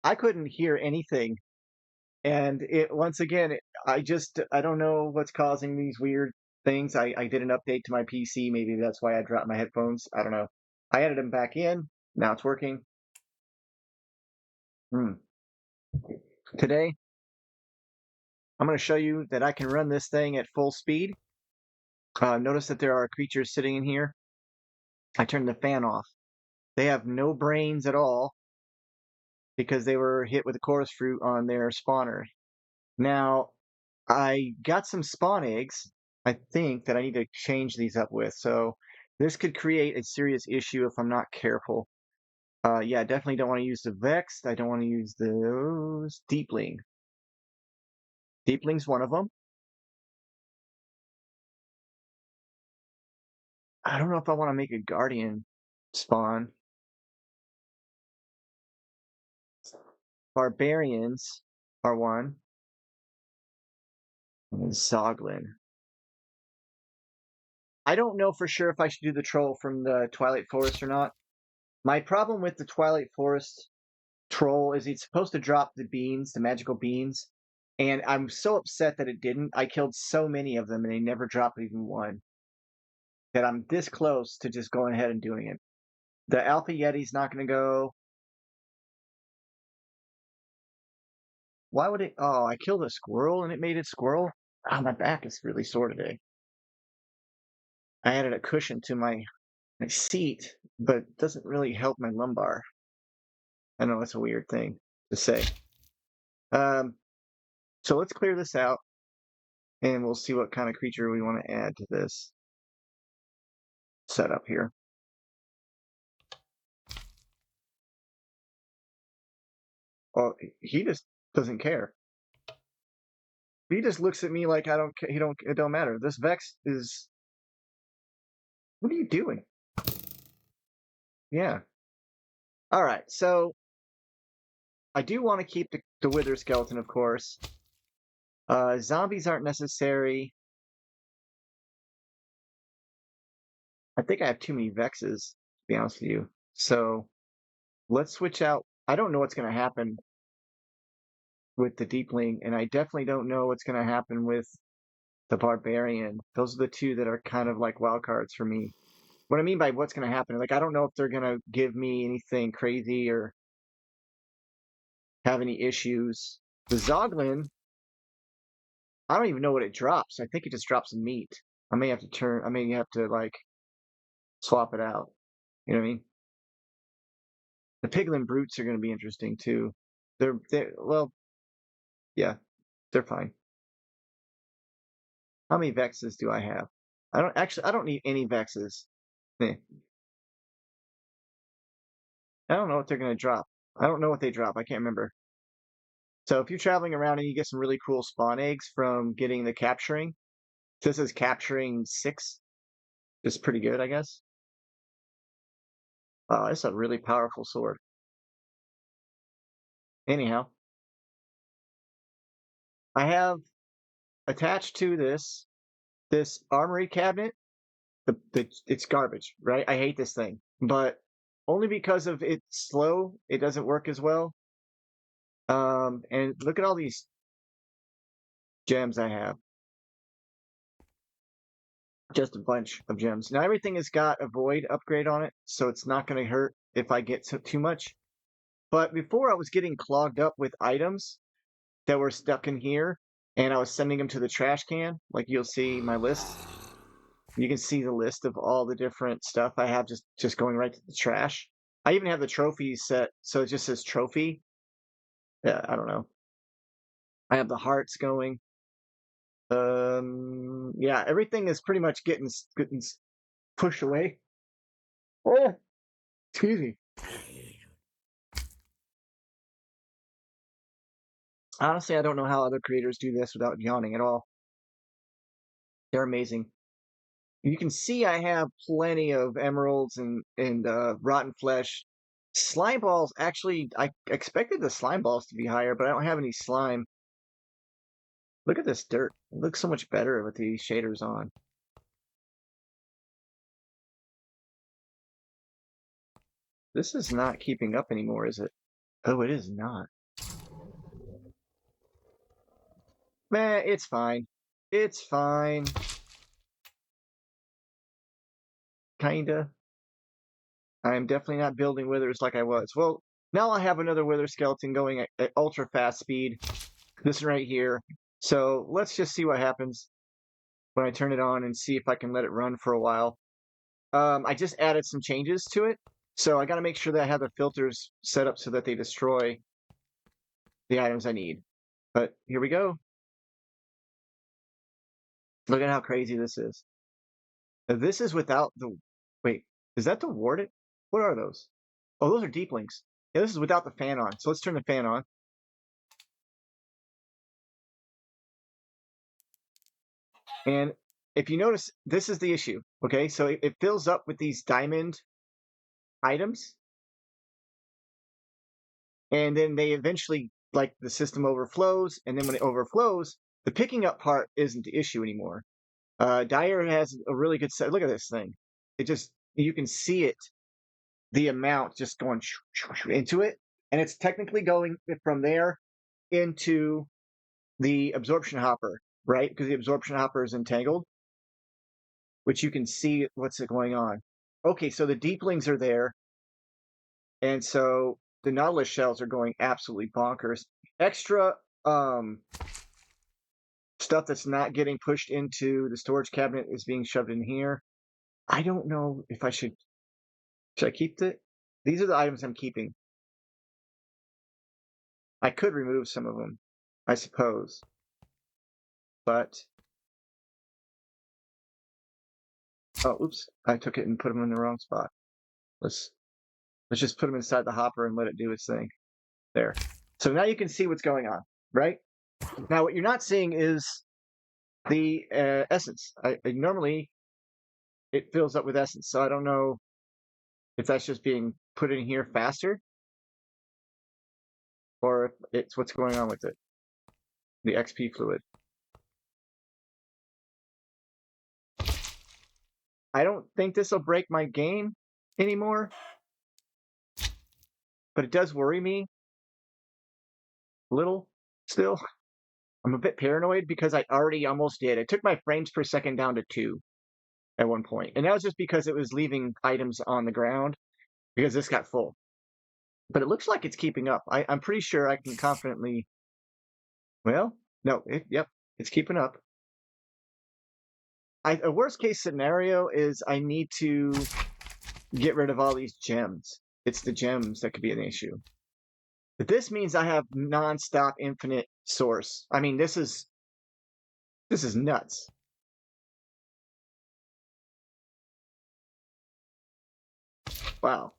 I couldn't hear anything. And once again, I don't know what's causing these weird things. I did an update to my PC. Maybe that's why I dropped my headphones. I don't know. I added them back in. Now it's working. Hmm. Today, I'm going to show you that I can run this thing at full speed. Notice that there are creatures sitting in here. I turned the fan off. They have no brains at all because they were hit with a chorus fruit on their spawner. Now, I got some spawn eggs, I think, that I need to change these up with. So this could create a serious issue if I'm not careful. Yeah, I definitely don't want to use the Vexed. I don't want to use those Deepling. Deepling's one of them. I don't know if I want to make a Guardian spawn. Barbarians are one. And Zoglin. I don't know for sure if I should do the troll from the Twilight Forest or not. My problem with the Twilight Forest troll is it's supposed to drop the beans, the magical beans, and I'm so upset that it didn't. I killed so many of them and they never dropped even one that I'm this close to just going ahead and doing it. The Alpha Yeti's not going to go. Why would it? Oh, I killed a squirrel and it made it squirrel. Ah, my back is really sore today. I added a cushion to my seat, but it doesn't really help my lumbar. I know that's a weird thing to say. Um, so let's clear this out and we'll see what kind of creature we want to add to this setup here. Oh, he just doesn't care. He just looks at me like I don't. He don't. It don't matter. This Vex is. What are you doing? Yeah. All right. So I do want to keep the Wither skeleton, of course. Zombies aren't necessary. I think I have too many Vexes, to be honest with you. So let's switch out. I don't know what's going to happen with the Deepling, and I definitely don't know what's going to happen with the Barbarian. Those are the two that are kind of like wild cards for me. What I mean by what's going to happen, like I don't know if they're going to give me anything crazy or have any issues. The Zoglin, I don't even know what it drops. I think it just drops meat. I may have to turn. I may have to like swap it out. You know what I mean? The Piglin Brutes are going to be interesting too. They're well, yeah, they're fine. How many Vexes do I have? I don't need any Vexes. Eh. I don't know what they're going to drop. I don't know what they drop. I can't remember. So if you're traveling around and you get some really cool spawn eggs from getting the capturing, this is capturing 6. It's pretty good, I guess. Oh, it's a really powerful sword. Anyhow, I have attached to this armory cabinet. It's garbage, right? I hate this thing, but only because of it's slow, it doesn't work as well. And look at all these gems I have. Just a bunch of gems. Now everything has got a void upgrade on it, so it's not going to hurt if I get too much. But before I was getting clogged up with items that were stuck in here, and I was sending them to the trash can. Like you'll see my list. You can see the list of all the different stuff I have just going right to the trash. I even have the trophies set, so it just says trophy. Yeah, I don't know. I have the hearts going. Yeah, everything is pretty much getting pushed away. Oh, excuse me. Honestly, I don't know how other creators do this without yawning at all. They're amazing. You can see I have plenty of emeralds and rotten flesh. Slime balls, actually, I expected the slime balls to be higher, but I don't have any slime. Look at this dirt. It looks so much better with these shaders on. This is not keeping up anymore, is it? Oh, it is not. Man, it's fine. It's fine. Kinda. I'm definitely not building withers like I was. Well, now I have another wither skeleton going at ultra fast speed. This one right here. So let's just see what happens when I turn it on and see if I can let it run for a while. I just added some changes to it. So I got to make sure that I have the filters set up so that they destroy the items I need. But here we go. Look at how crazy this is. Now, this is without the, wait, is that the warded? What are those? Oh, those are deeplings. Yeah, this is without the fan on. So let's turn the fan on. And if you notice, this is the issue. Okay, so it fills up with these diamond items, and then they eventually, like, the system overflows, and then when it overflows, the picking up part isn't the issue anymore. Dyer has a really good set. Look at this thing. It just, you can see it, the amount just going into it, and it's technically going from there into the absorption hopper, right? Because the absorption hopper is entangled, which you can see what's going on. Okay, so the deeplings are there, and so the Nautilus shells are going absolutely bonkers. Extra stuff that's not getting pushed into the storage cabinet is being shoved in here. I don't know if I should I keep it? These are the items I'm keeping. I could remove some of them, I suppose, but oh, oops, I took it and put them in the wrong spot. Let's just put them inside the hopper and let it do its thing. There. So now you can see what's going on, right? Now what you're not seeing is the essence. Normally it fills up with essence, so I don't know if that's just being put in here faster or if it's what's going on with it. The XP fluid. I don't think this will break my game anymore, but it does worry me a little still. I'm a bit paranoid because I already almost did. I took my frames per second down to 2 at one point, and that was just because it was leaving items on the ground because this got full. But it looks like it's keeping up. I'm pretty sure I can confidently. Well, no, yep, it's keeping up. A worst case scenario is I need to get rid of all these gems. It's the gems that could be an issue. But this means I have non-stop infinite source. I mean, this is nuts. Wow.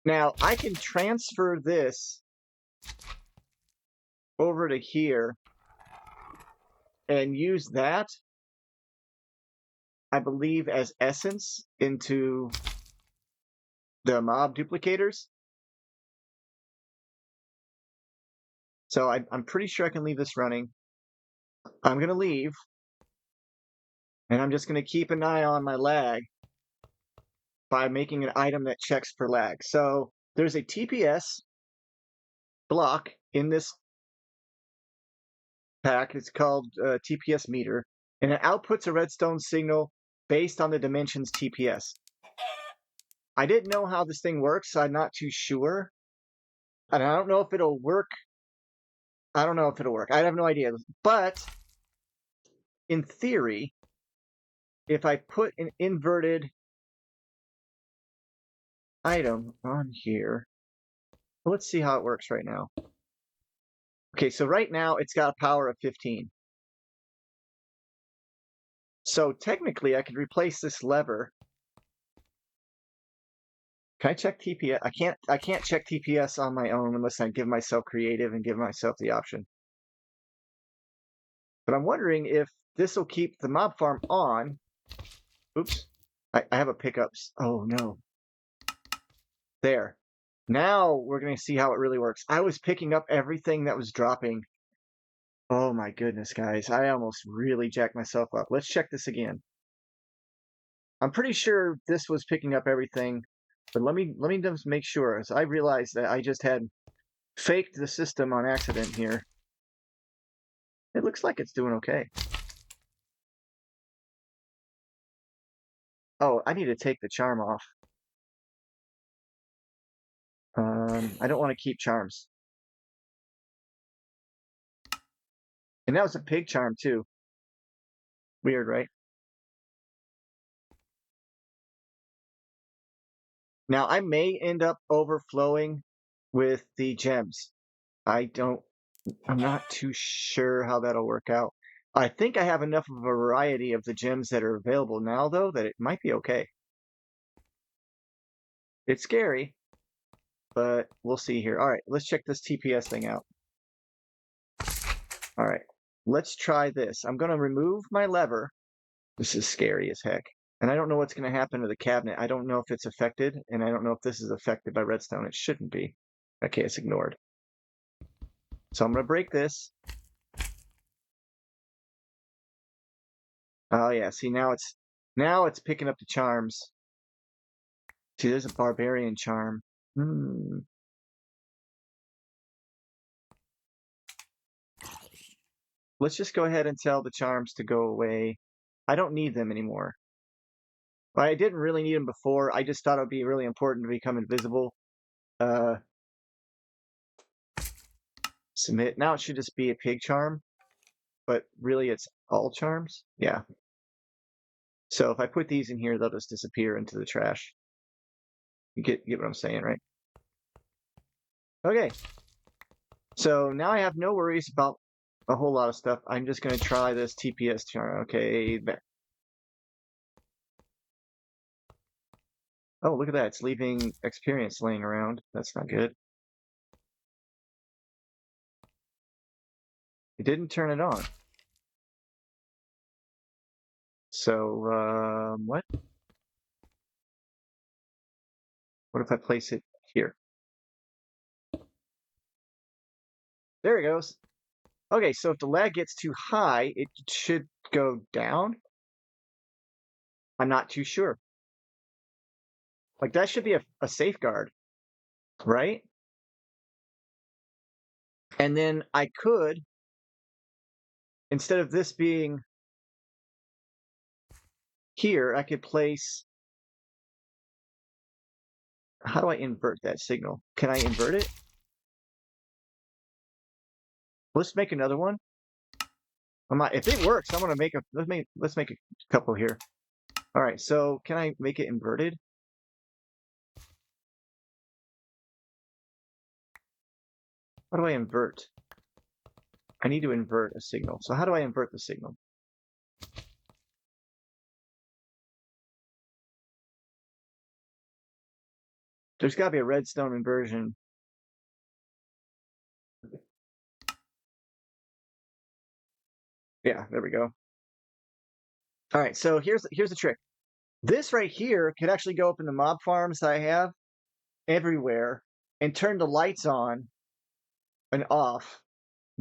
Now I can transfer this over to here and use that, I believe, as essence into the mob duplicators. So I'm pretty sure I can leave this running. I'm going to leave, and I'm just going to keep an eye on my lag by making an item that checks for lag. So there's a TPS block in this pack. It's called TPS meter, and it outputs a redstone signal based on the dimensions TPS. I didn't know how this thing works, so I'm not too sure. And I don't know if it'll work. I don't know if it'll work. I have no idea. But in theory, if I put an inverted item on here, let's see how it works right now. Okay, so right now it's got a power of 15. So technically I could replace this lever. Can I check TPS? I can't check TPS on my own unless I give myself creative and give myself the option. But I'm wondering if this will keep the mob farm on. Oops. I have a pickups. Oh no. There. Now we're going to see how it really works. I was picking up everything that was dropping. Oh my goodness, guys. I almost really jacked myself up. Let's check this again. I'm pretty sure this was picking up everything. But let me just make sure, as I realized that I just had faked the system on accident here. It looks like it's doing okay. Oh, I need to take the charm off. I don't want to keep charms. And that was a pig charm too. Weird, right? Now I may end up overflowing with the gems. I don't, I'm not too sure how that'll work out. I think I have enough of a variety of the gems that are available now, though, that it might be okay. It's scary, but we'll see here. All right, let's check this TPS thing out. All right, let's try this. I'm going to remove my lever. This is scary as heck. And I don't know what's going to happen to the cabinet. I don't know if it's affected, and I don't know if this is affected by redstone. It shouldn't be. Okay, it's ignored. So I'm going to break this. Oh yeah, see now it's picking up the charms. See, there's a barbarian charm. Hmm. Let's just go ahead and tell the charms to go away. I don't need them anymore. Well, I didn't really need them before. I just thought it would be really important to become invisible. Uh, Submit. Now it should just be a pig charm, but really it's all charms. Yeah. So if I put these in here, they'll just disappear into the trash. You get what I'm saying, right? Okay. So now I have no worries about a whole lot of stuff. I'm just going to try this TPS charm. Okay. Oh, look at that. It's leaving experience laying around. That's not good. It didn't turn it on. So, what? What if I place it here? There it goes. Okay, so if the lag gets too high, it should go down. I'm not too sure. Like that should be a safeguard, right? And then I could, instead of this being here, I could place, how do I invert that signal? Can I invert it? Let's make another one. If it works, I'm gonna make let's make a couple here. All right, so can I make it inverted? How do I invert? I need to invert a signal. So how do I invert the signal? There's got to be a redstone inversion. Yeah, there we go. All right, so here's the trick. This right here could actually go up in the mob farms that I have everywhere and turn the lights on and off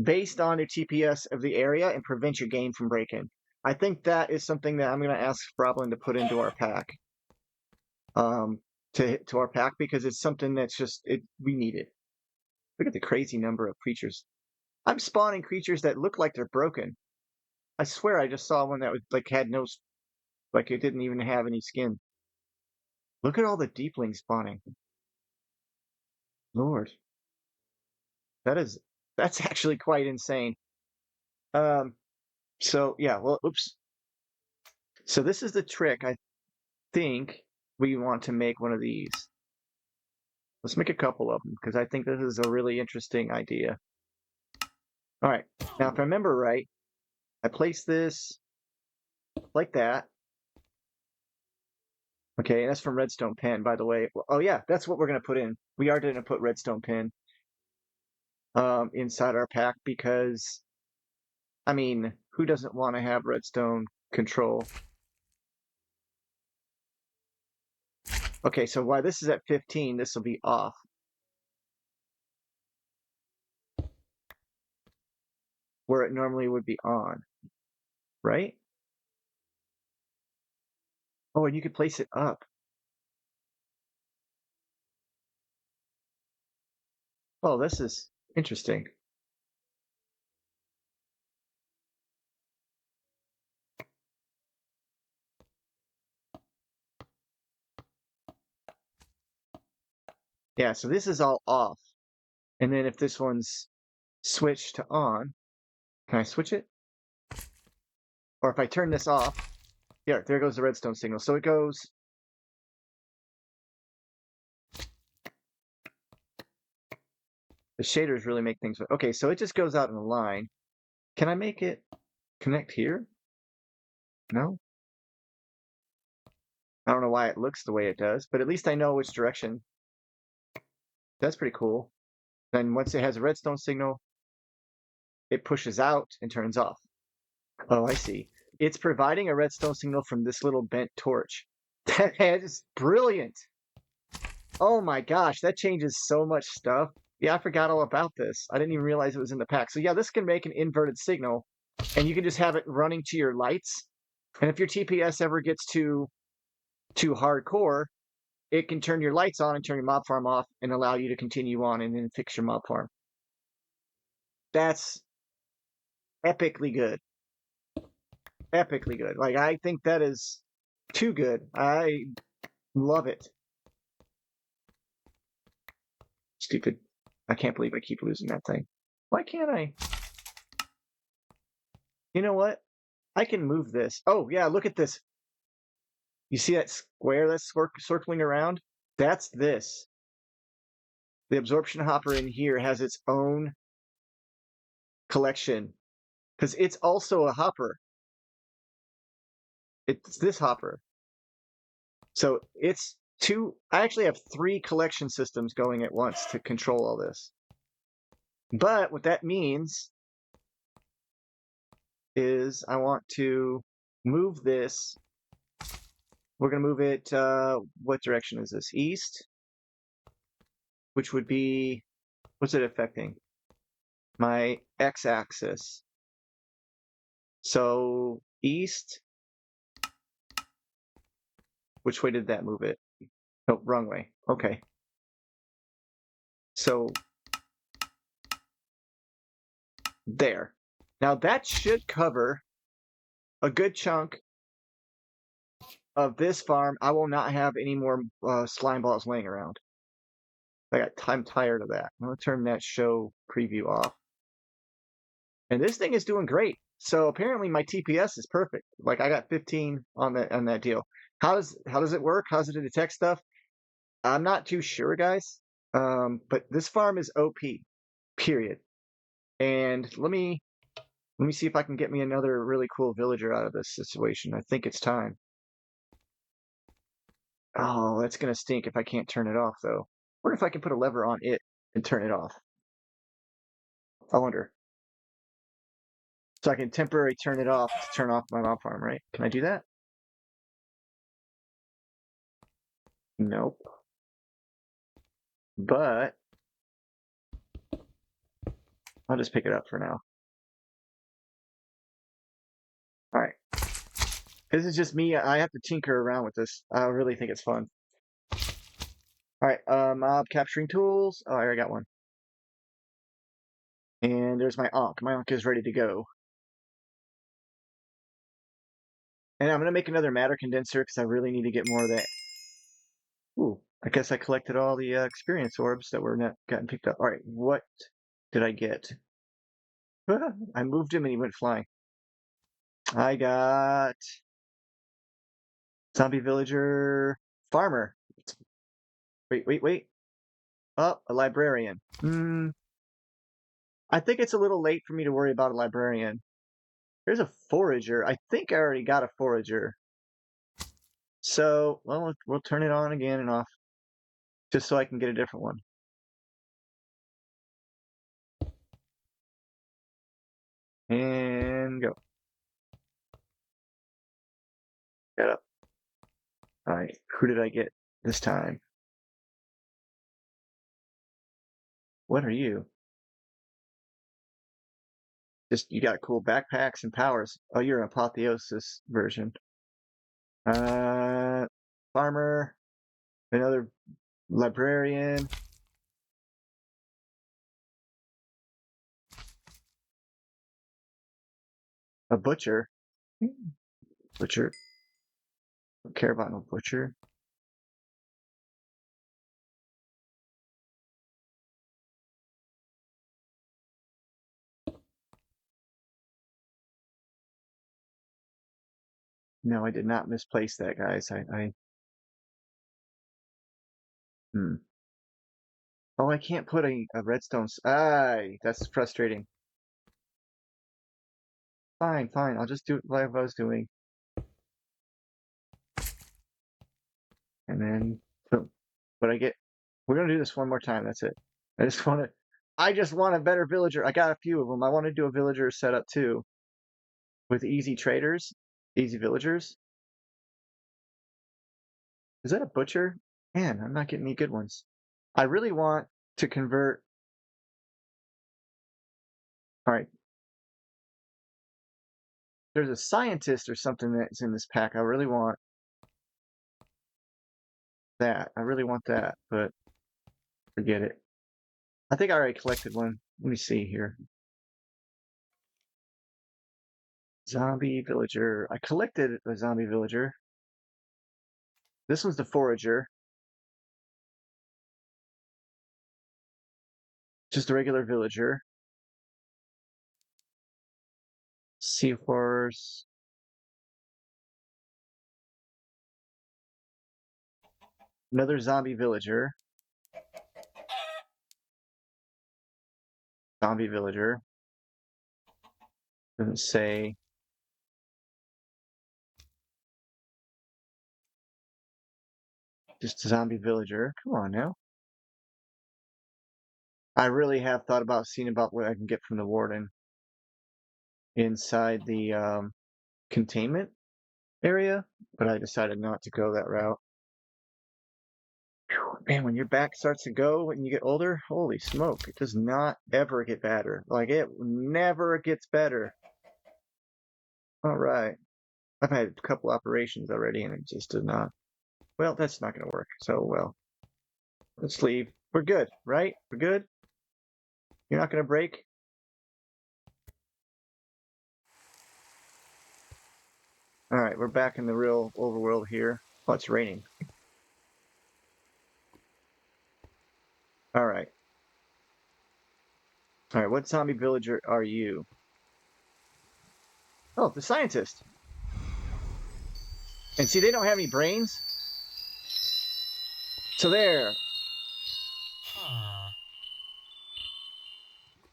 based on the TPS of the area and prevent your game from breaking. I think that is something that I'm going to ask Froblin to put into our pack. To our pack because it's something that's just we need it. Look at the crazy number of creatures. I'm spawning creatures that look like they're broken. I swear I just saw one that was like had no, like it didn't even have any skin. Look at all the deeplings spawning. Lord, that is that's actually quite insane. Um, so yeah, well, oops. So this is the trick. I think we want to make one of these. Let's make a couple of them because I think this is a really interesting idea. All right. Now, if I remember right, I place this like that. Okay, and that's from Redstone Pen, by the way. Oh yeah, that's what we're gonna put in. We are gonna put Redstone Pen inside our pack because, I mean, who doesn't want to have redstone control? Okay, so while this is at 15, this will be off, where it normally would be on, right? Oh, and you could place it up. Oh, this is interesting. Yeah, so this is all off. And then if this one's switched to on, can I switch it? Or if I turn this off, yeah, there goes the redstone signal. So it goes, the shaders really make things, okay, so it just goes out in a line. Can I make it connect here? No? I don't know why it looks the way it does, but at least I know which direction. That's pretty cool. Then once it has a redstone signal, it pushes out and turns off. Oh, I see. It's providing a redstone signal from this little bent torch. That is brilliant. Oh my gosh, that changes so much stuff. Yeah, I forgot all about this. I didn't even realize it was in the pack. So yeah, this can make an inverted signal, and you can just have it running to your lights. And if your TPS ever gets too hardcore, it can turn your lights on and turn your mob farm off and allow you to continue on and then fix your mob farm. That's epically good. Epically good. Like I think that is too good. I love it. Stupid. I can't believe I keep losing that thing. Why can't I? You know what? I can move this. Oh, yeah, look at this. You see that square that's circling around? That's this. The absorption hopper in here has its own collection because it's also a hopper. It's this hopper. So it's two. I actually have three collection systems going at once to control all this. But what that means is I want to move this. We're going to move it. What direction is this? East, which would be, what's it affecting? My x-axis. So east, which way did that move it? Oh, wrong way. Okay. So there. Now that should cover a good chunk of this farm. I will not have any more slime balls laying around. I'm tired of that. I'm going to turn that show preview off. And this thing is doing great. So apparently my TPS is perfect. Like I got 15 on that deal. How does it work? How does it detect stuff? I'm not too sure, guys. But this farm is OP. Period. And let me see if I can get me another really cool villager out of this situation. I think it's time. Oh, that's gonna stink if I can't turn it off though. What if I can put a lever on it and turn it off? I wonder. So I can temporarily turn it off to turn off my mob farm, right? Can I do that? Nope. But I'll just pick it up for now. All right. This is just me. I have to tinker around with this. I really think it's fun. All right. Mob capturing tools. Oh, I already got one. And there's my Ankh. My Ankh is ready to go. And I'm going to make another matter condenser because I really need to get more of that. Ooh, I guess I collected all the experience orbs that were not gotten picked up. All right, what did I get? I moved him and he went flying. I got zombie villager farmer. Wait. Oh, a librarian. I think it's a little late for me to worry about a librarian. There's a forager. I think I already got a forager. So, well, we'll turn it on again and off just so I can get a different one. And go. Get up. All right, who did I get this time? What are you? Just you got cool backpacks and powers. Oh, you're an apotheosis version. Uh, farmer, another librarian. A butcher? Butcher. Don't care about no butcher. No, I did not misplace that, guys. Hmm. Oh, I can't put a redstone. That's frustrating. Fine, fine. I'll just do it like I was doing. And then, boom. But we're gonna do this one more time. That's it. I just want a better villager. I got a few of them. I want to do a villager setup too with easy traders, easy villagers. Is that a butcher? Man, I'm not getting any good ones. I really want to convert. All right, there's a scientist or something that's in this pack. I really want that. I really want that, but forget it. I think I already collected one. Let me see here. Zombie villager. I collected a zombie villager. This one's the forager. Just a regular villager. Seahorse. Another zombie villager. Zombie villager. Doesn't say. Just a zombie villager. Come on now. I really have thought about seeing about what I can get from the warden inside the containment area, but I decided not to go that route. Whew, man, when your back starts to go when you get older, holy smoke, it does not ever get better. Like it never gets better. All right. I've had a couple operations already and it just did not. Well, that's not going to work. So, well, let's leave. We're good, right? We're good? You're not going to break? All right, we're back in the real overworld here. Oh, it's raining. All right. All right, what zombie villager are you? Oh, the scientist. And see, they don't have any brains. So there.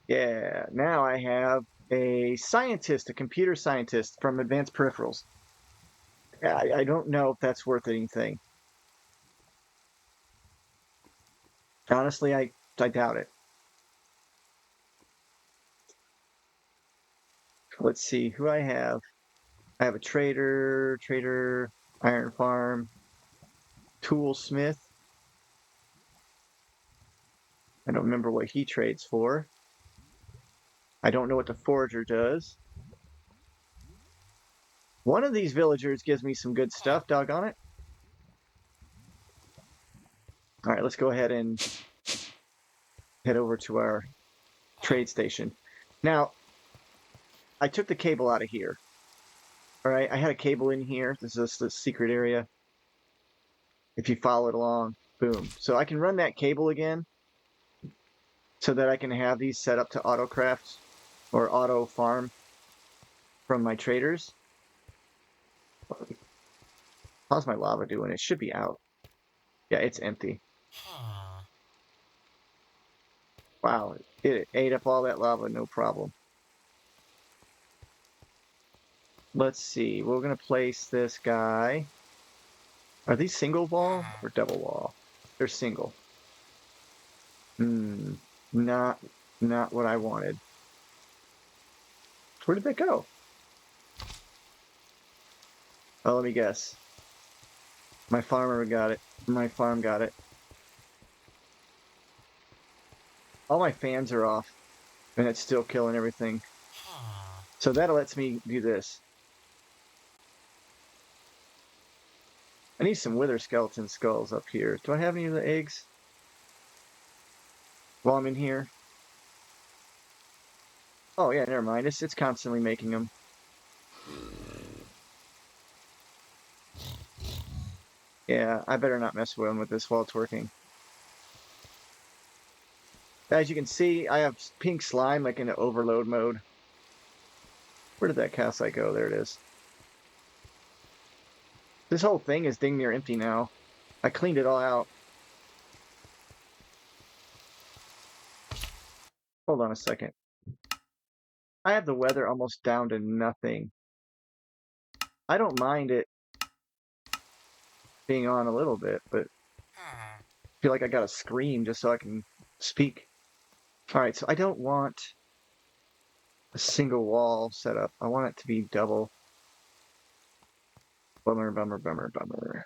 Yeah, now I have a scientist, a computer scientist from Advanced Peripherals. I don't know if that's worth anything. Honestly, I doubt it. Let's see who I have. I have a trader, iron farm, toolsmith. I don't remember what he trades for. I don't know what the forager does. One of these villagers gives me some good stuff, doggone it. All right, let's go ahead and head over to our trade station. Now, I took the cable out of here. All right, I had a cable in here. This is the secret area. If you follow it along, boom. So I can run that cable again so that I can have these set up to auto craft or auto farm from my traders. How's my lava doing? It should be out. Yeah, it's empty. Wow, it ate up all that lava, no problem. Let's see. We're going to place this guy. Are these single wall or double wall? They're single. Not what I wanted. Where did that go? Oh, let me guess. My farmer got it. My farm got it. All my fans are off, and it's still killing everything. So that lets me do this. I need some wither skeleton skulls up here. Do I have any of the eggs while I'm in here? Oh yeah, never mind. It's constantly making them. Yeah, I better not mess around with this while it's working. As you can see, I have pink slime like in the overload mode. Where did that calcite go? There it is. This whole thing is dang near empty now. I cleaned it all out. Hold on a second. I have the weather almost down to nothing. I don't mind it being on a little bit, but I feel like I gotta scream just so I can speak. All right, so I don't want a single wall set up. I want it to be double. Bummer, bummer, bummer, bummer.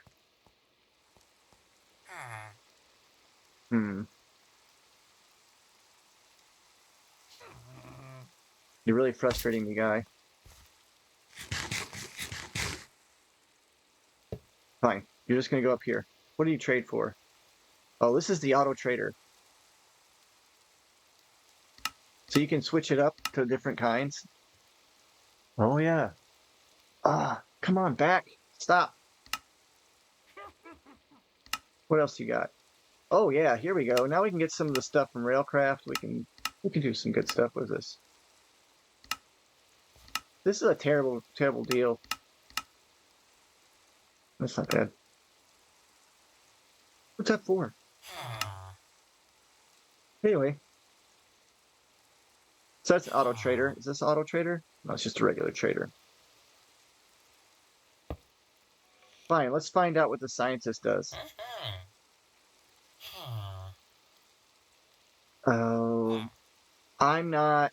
Hmm. You're really frustrating me, guy. Fine. You're just gonna go up here. What do you trade for? Oh, this is the auto trader. So you can switch it up to different kinds. Oh yeah. Ah, come on, back. Stop. What else you got? Oh yeah, here we go. Now we can get some of the stuff from Railcraft. We can do some good stuff with this. This is a terrible, terrible deal. That's not bad. What's that for? Anyway, so that's auto trader. Is this auto trader? No, it's just a regular trader. Fine, let's find out what the scientist does. Oh, I'm not.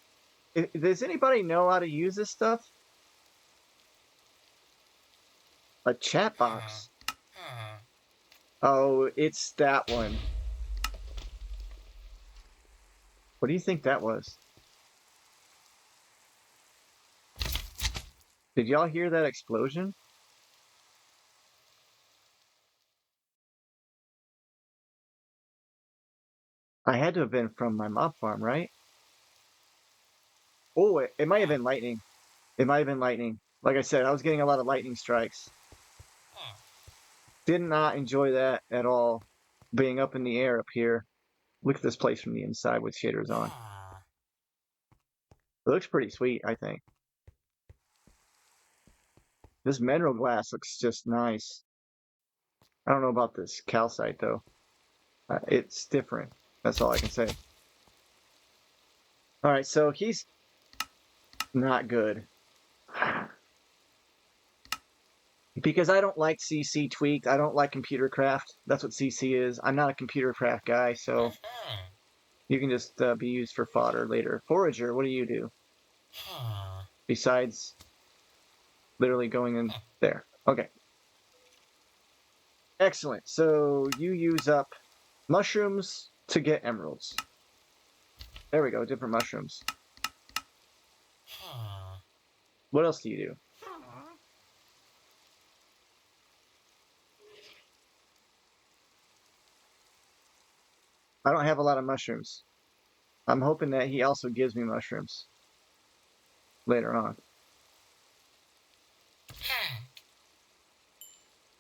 Does anybody know how to use this stuff? A chat box. Oh, it's that one. What do you think that was? Did y'all hear that explosion? I had to have been from my mob farm, right? Oh, it might have been lightning. It might have been lightning. Like I said, I was getting a lot of lightning strikes. Did not enjoy that at all. Being up in the air up here. Look at this place from the inside with shaders on. It looks pretty sweet, I think. This mineral glass looks just nice. I don't know about this calcite though. It's different. That's all I can say. All right, so he's not good. Because I don't like CC tweaked. I don't like computer craft. That's what CC is. I'm not a computer craft guy, so you can just be used for fodder later. Forager, what do you do? Besides literally going in there. Okay. Excellent. So you use up mushrooms to get emeralds. There we go, different mushrooms. What else do you do? I don't have a lot of mushrooms. I'm hoping that he also gives me mushrooms later on.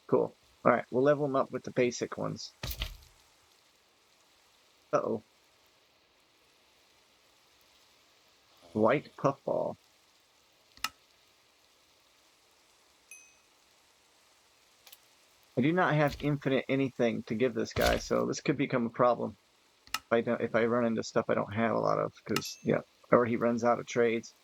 Cool. All right, we'll level him up with the basic ones. Uh-oh. White puffball. I do not have infinite anything to give this guy, so this could become a problem if I run into stuff I don't have a lot of, because yeah, or he runs out of trades.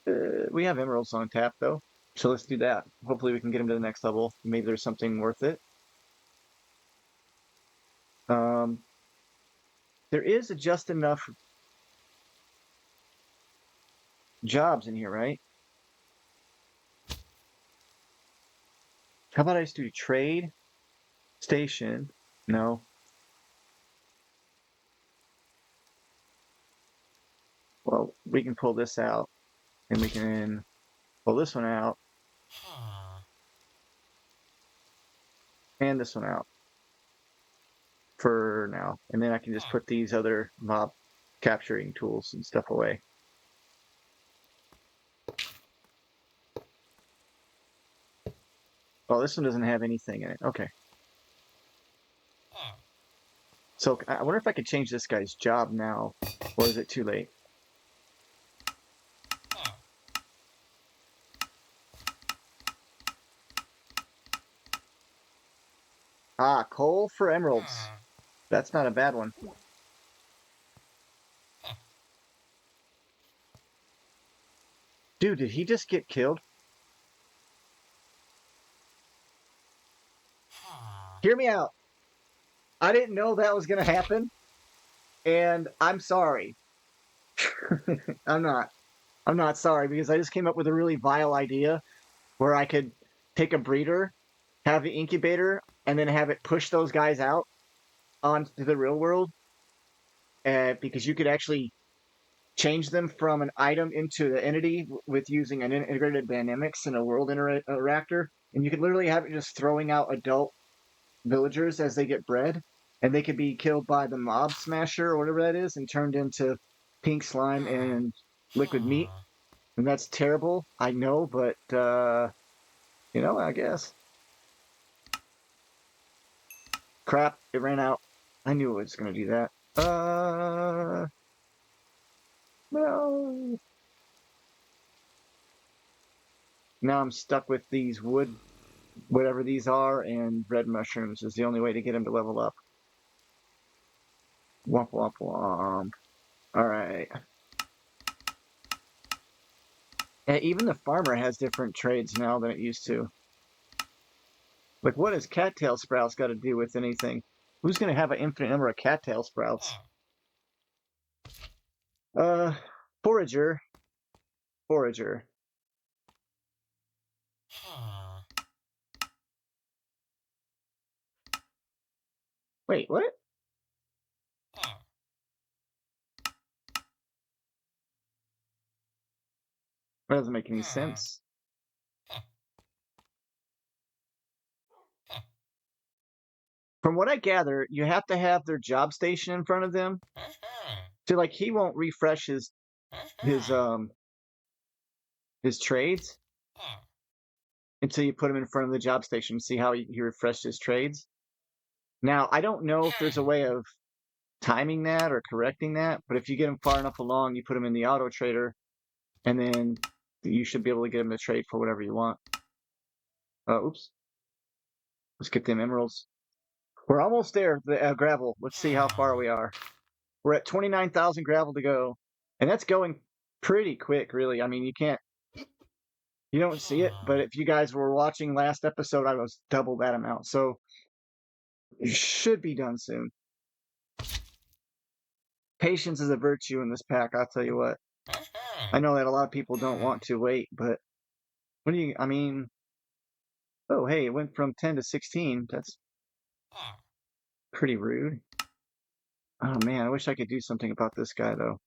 We have emeralds on tap though, so let's do that. Hopefully we can get him to the next level. Maybe there's something worth it. Um, there is just enough jobs in here, right? How about I just do trade station? No. Well, we can pull this out, and we can pull this one out, and this one out for now. And then I can just put these other mob capturing tools and stuff away. Oh, this one doesn't have anything in it. Okay. So I wonder if I could change this guy's job now, or is it too late? Ah, coal for emeralds. That's not a bad one. Dude, did he just get killed? Hear me out. I didn't know that was going to happen, and I'm sorry. I'm not. I'm not sorry because I just came up with a really vile idea where I could take a breeder, have the incubator, and then have it push those guys out onto the real world. Because you could actually change them from an item into the entity with using an integrated dynamics and a world interactor. And you could literally have it just throwing out adult villagers as they get bred, and they could be killed by the mob smasher or whatever that is and turned into pink slime and liquid meat. And that's terrible, I know, but I guess. Crap, it ran out. I knew it was gonna do that. No. Now I'm stuck with these wood, whatever these are, and red mushrooms is the only way to get them to level up. Womp womp womp. All right. And even the farmer has different trades now than it used to. Like, what has cattail sprouts got to do with anything? Who's going to have an infinite number of cattail sprouts? Uh, forager. Forager. Wait, what? That doesn't make any sense. From what I gather, you have to have their job station in front of them. So, like, he won't refresh his his trades until you put him in front of the job station. See how he refreshed his trades. Now, I don't know if there's a way of timing that or correcting that, but if you get him far enough along, you put him in the auto trader, and then you should be able to get him to trade for whatever you want. Oops. Let's get them emeralds. We're almost there, the gravel. Let's see how far we are. We're at 29,000 gravel to go, and that's going pretty quick, really. I mean, you don't see it, but if you guys were watching last episode, I was double that amount, so you should be done soon. Patience is a virtue in this pack, I'll tell you what. I know that a lot of people don't want to wait, but I mean, oh, hey, it went from 10 to 16. That's pretty rude. Oh, man, I wish I could do something about this guy, though.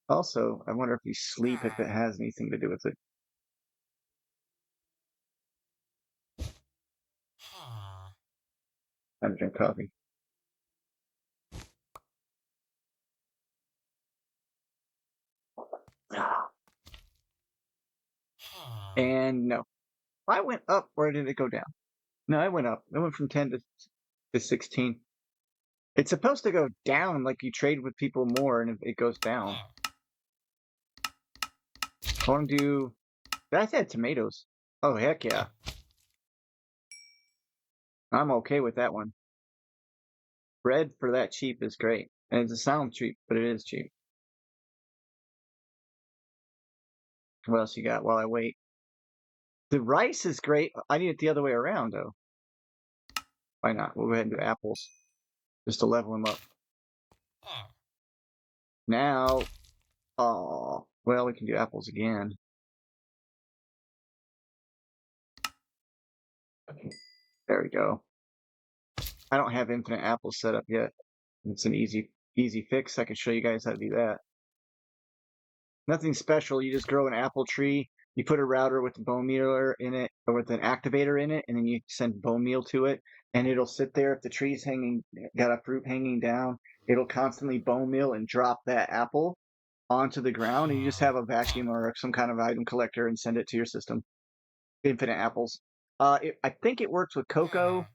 Also, I wonder if we sleep if it has anything to do with it. I have to drink coffee. And no. I went up, or did it go down? No, I went up. It went from 10 to 16. It's supposed to go down like you trade with people more and it goes down. I want to do... I said tomatoes. Oh, heck yeah. I'm okay with that one. Bread for that cheap is great. And it doesn't sound cheap, but it is cheap. What else you got while I wait? The rice is great. I need it the other way around, though. Why not? We'll go ahead and do apples. Just to level them up. Now... Oh, well, we can do apples again. There we go. I don't have infinite apples set up yet. It's an easy fix. I can show you guys how to do that. Nothing special. You just grow an apple tree. You put a router with a bone mealer in it, or with an activator in it, and then you send bone meal to it, and it'll sit there. If the tree's got a fruit hanging down, it'll constantly bone meal and drop that apple onto the ground, and you just have a vacuum or some kind of item collector and send it to your system. Infinite apples. I think it works with cocoa.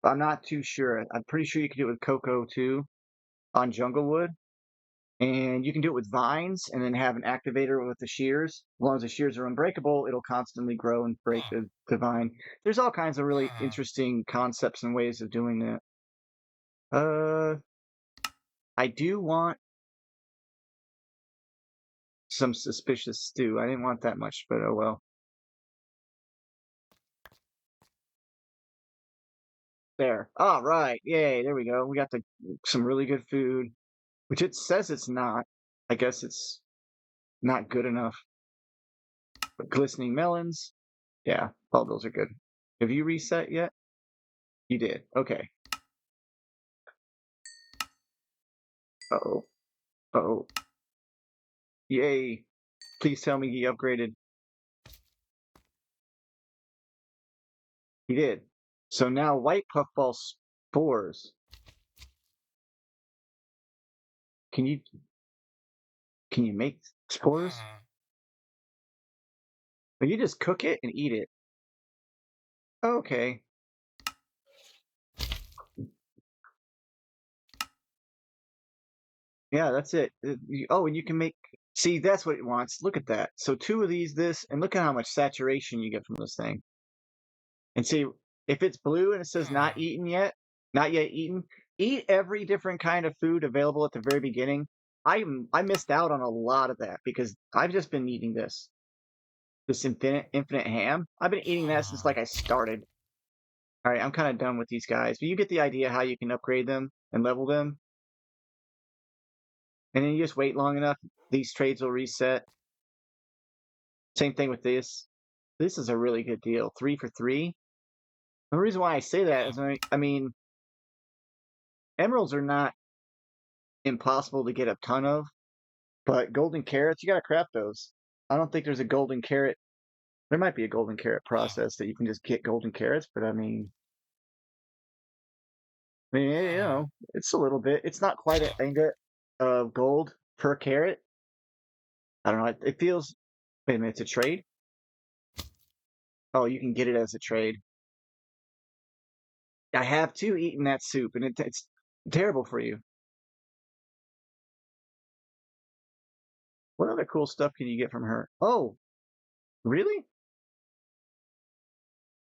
I'm not too sure. I'm pretty sure you can do it with cocoa too on junglewood. And you can do it with vines and then have an activator with the shears. As long as the shears are unbreakable, it'll constantly grow and break the vine. There's all kinds of really interesting concepts and ways of doing that. I do want some suspicious stew. I didn't want that much, but oh well. There. All right. Yay. There we go. We got some really good food, which it says it's not. I guess it's not good enough. But glistening melons. Yeah, all those are good. Have you reset yet? You did. Okay. Uh-oh. Uh-oh. Yay. Please tell me he upgraded. He did. So now white puffball spores. Can you make spores? Or you just cook it and eat it. Okay. Yeah, that's it. Oh, and you can make. See, that's what it wants. Look at that. So 2 of these, this, and look at how much saturation you get from this thing. And see, if it's blue and it says not eaten yet, not yet eaten, eat every different kind of food available at the very beginning. I missed out on a lot of that because I've just been eating this infinite ham. I've been eating that since like I started. All right, I'm kind of done with these guys, but you get the idea how you can upgrade them and level them. And then you just wait long enough, these trades will reset. Same thing with this. This is a really good deal. 3 for 3. The reason why I say that is, I mean, emeralds are not impossible to get a ton of, but golden carrots, you gotta craft those. I don't think there's a golden carrot. There might be a golden carrot process that you can just get golden carrots, but I mean, you know, it's a little bit. It's not quite an ingot of gold per carrot. I don't know. It feels. Wait a minute, it's a trade? Oh, you can get it as a trade. I have too eaten that soup, and it's terrible for you. What other cool stuff can you get from her? Oh, really?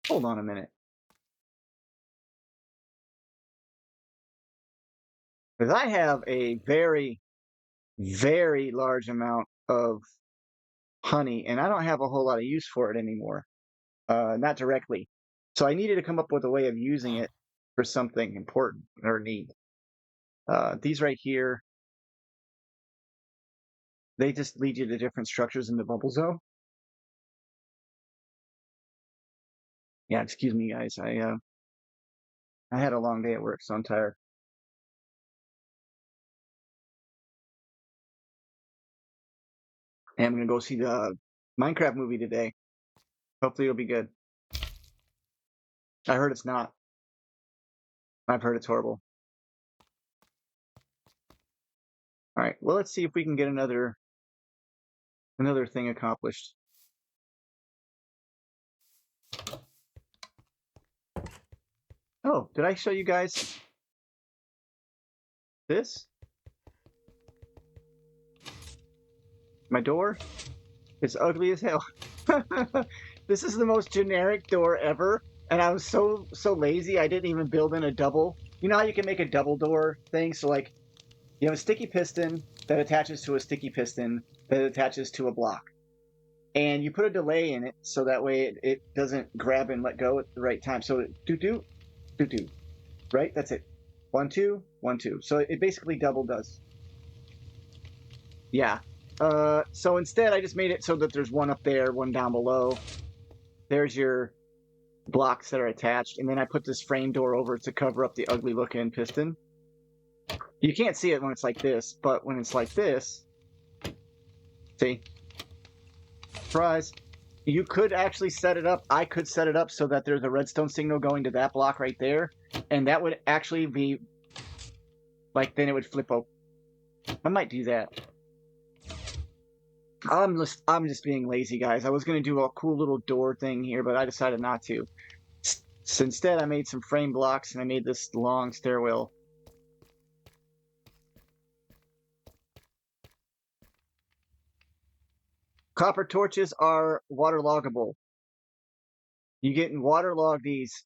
Hold on a minute. Because I have a very, very large amount of honey, and I don't have a whole lot of use for it anymore. Not directly. So I needed to come up with a way of using it for something important or neat. These right here, they just lead you to different structures in the bubble zone. Yeah, excuse me, guys. I had a long day at work, so I'm tired. And I'm gonna go see the Minecraft movie today. Hopefully it'll be good. I heard it's not. I've heard it's horrible. All right. Well, let's see if we can get another thing accomplished. Oh, did I show you guys this? My door is ugly as hell. This is the most generic door ever, and I was so lazy I didn't even build in a double. You know how you can make a double door thing? So like you have a sticky piston that attaches to a sticky piston that attaches to a block. And you put a delay in it so that way it doesn't grab and let go at the right time. So do, right? That's it. 1 2 1 2. So it basically double does. Yeah. So instead I just made it so that there's one up there, one down below. There's your blocks that are attached, and then I put this frame door over to cover up the ugly looking piston. You can't see it when it's like this, but when it's like this, see? Surprise. You could actually set it up. I could set it up so that there's a redstone signal going to that block right there, and that would actually be like, then it would flip open. I might do that. I'm just being lazy, guys. I was gonna do a cool little door thing here, but I decided not to. So instead, I made some frame blocks and I made this long stairwell. Copper torches are waterloggable. You get in waterlog these.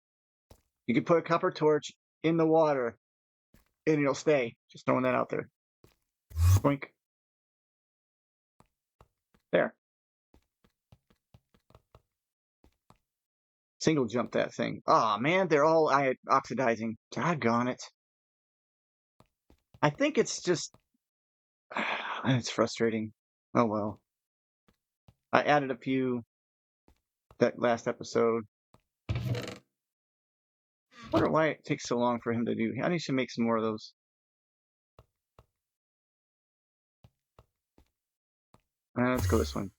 You can put a copper torch in the water and it'll stay. Just throwing that out there. Boink. There. Single jump that thing. Oh man, they're all oxidizing. Doggone it. I think it's just it's frustrating. Oh well. I added a few that last episode. Wonder why it takes so long for him to do. I need to make some more of those. Let's go this one.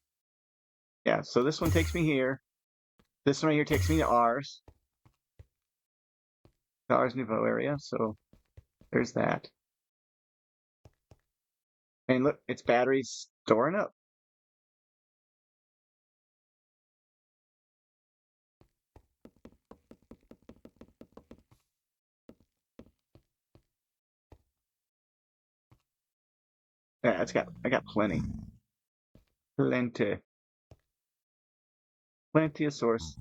Yeah, so this one takes me here. This one right here takes me to ours. The Ars Nouveau area, so there's that. And look, its battery's storing up. Yeah, I got plenty. Plenty of source.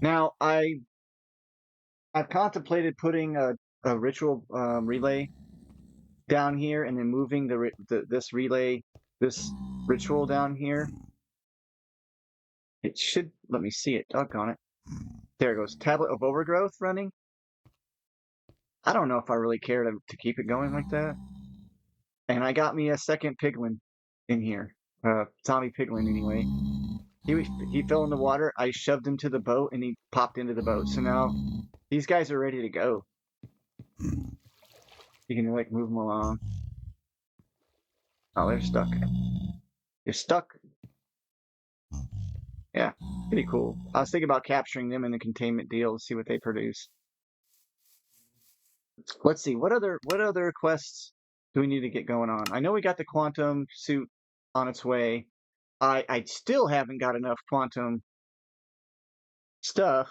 Now I've contemplated putting a ritual relay down here and then moving this relay, this ritual down here. It should let me see it. Doggone it. There it goes. Tablet of Overgrowth running. I don't know if I really care to keep it going like that. And I got me a second piglin in here. Zombie piglin anyway. He fell in the water. I shoved him to the boat and he popped into the boat. So now these guys are ready to go. You can like move them along. Oh, they're stuck. You're stuck. Yeah, pretty cool. I was thinking about capturing them in the containment deal to see what they produce. Let's see, what other quests do we need to get going on? I know we got the quantum suit on its way. I still haven't got enough quantum stuff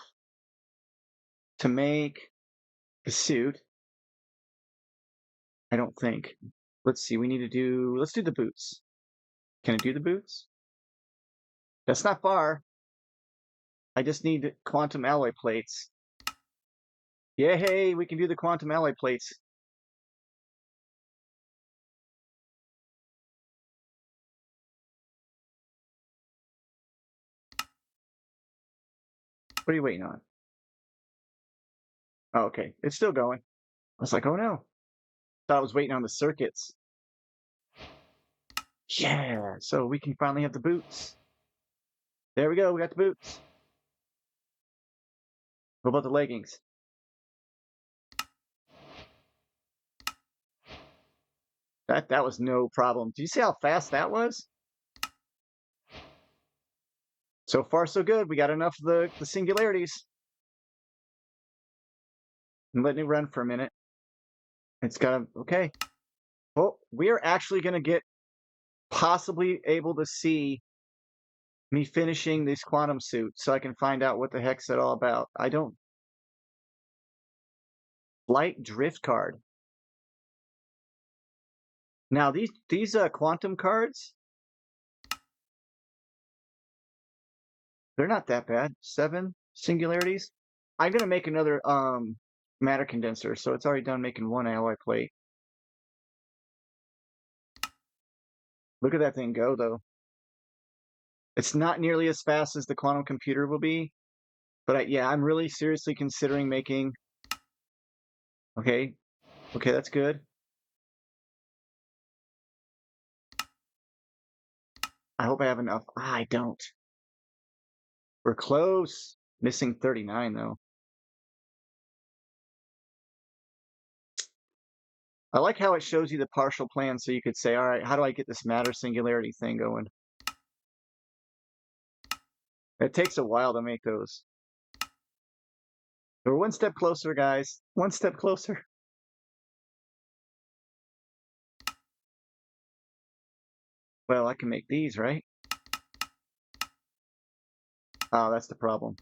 to make the suit. I don't think. Let's see, let's do the boots. Can I do the boots? That's not far. I just need quantum alloy plates. Yeah, hey, we can do the quantum alloy plates. What are you waiting on? Oh, okay. It's still going. I was like, oh no. Thought I was waiting on the circuits. Yeah, so we can finally have the boots. There we go, we got the boots. What about the leggings? That was no problem. Do you see how fast that was? So far, so good. We got enough of the singularities. And let me run for a minute. It's got to, okay. Well, we are actually going to get possibly able to see me finishing this quantum suit so I can find out what the heck's that all about. I don't. Flight drift card. Now these quantum cards, they're not that bad. 7 singularities. I'm gonna make another matter condenser, so it's already done making 1 alloy plate. Look at that thing go though. It's not nearly as fast as the quantum computer will be, but yeah, I'm really seriously considering making. Okay, that's good. I hope I have enough. I don't. We're close. Missing 39 though. I like how it shows you the partial plan, so you could say, all right, how do I get this matter singularity thing going? It takes a while to make those. We're one step closer, guys. One step closer. Well, I can make these, right? Oh, that's the problem.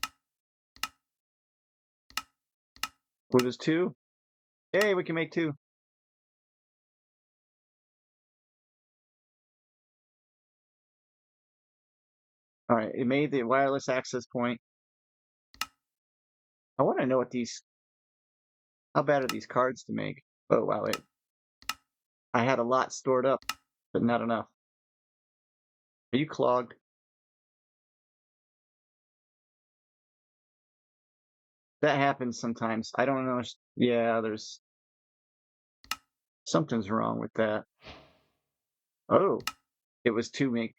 What is two? Hey, we can make two. All right, it made the wireless access point. I want to know what these, how bad are these cards to make? Oh, wow, I had a lot stored up, but not enough. Are you clogged? That happens sometimes. I don't know. Yeah, there's something's wrong with that. Oh, it was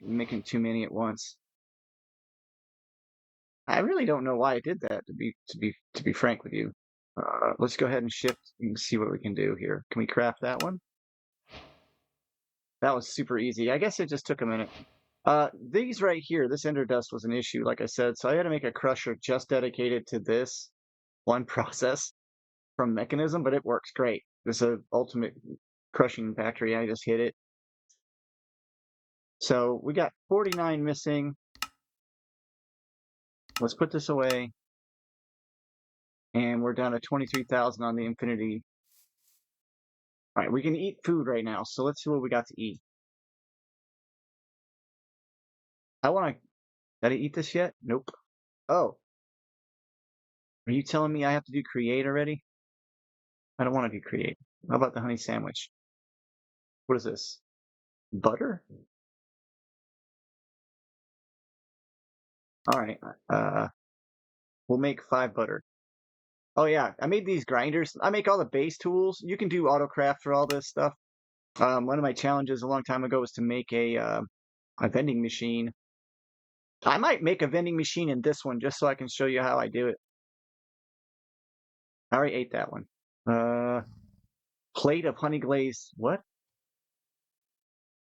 making too many at once. I really don't know why it did that. To be frank with you, let's go ahead and shift and see what we can do here. Can we craft that one? That was super easy. I guess it just took a minute. These right here, this ender dust was an issue, like I said, so I had to make a crusher just dedicated to this one process from Mechanism, but it works great. This is a ultimate crushing factory. I just hit it. So we got 49 missing. Let's put this away. And we're down to 23,000 on the Infinity. All right, we can eat food right now, so let's see what we got to eat. I want to. Did I eat this yet? Nope. Oh, are you telling me I have to do create already? I don't want to do create. How about the honey sandwich? What is this? Butter? All right. We'll make 5 butter. Oh yeah, I made these grinders. I make all the base tools. You can do autocraft for all this stuff. One of my challenges a long time ago was to make a vending machine. I might make a vending machine in this one just so I can show you how I do it. I already ate that one. Uh, Plate of honey glazed. What?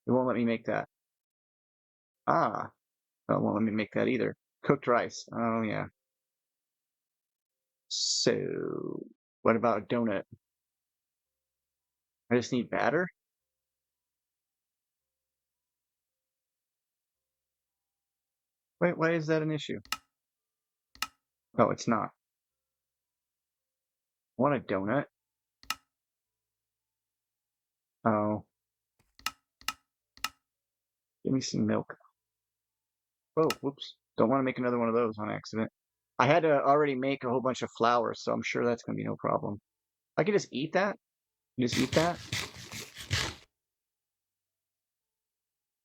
It won't let me make that. Ah, it won't let me make that either. Cooked rice. Oh yeah. So, what about a donut? I just need batter. Wait, why is that an issue? Oh, it's not. I want a donut. Oh, give me some milk. Oh, whoops. Don't want to make another one of those on accident. I had to already make a whole bunch of flour, so I'm sure that's going to be no problem. I can just eat that? You just eat that?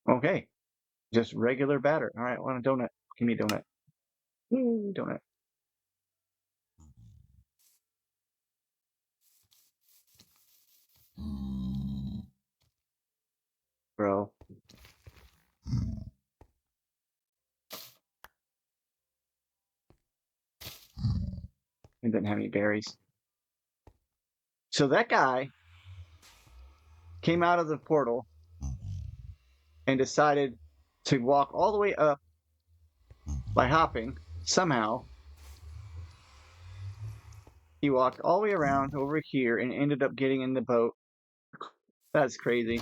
Okay. Just regular batter. All right, I want a donut. Give me a donut. Ooh, donut. Bro. He didn't have any berries. So that guy came out of the portal and decided to walk all the way up by hopping. Somehow, he walked all the way around over here and ended up getting in the boat. That's crazy.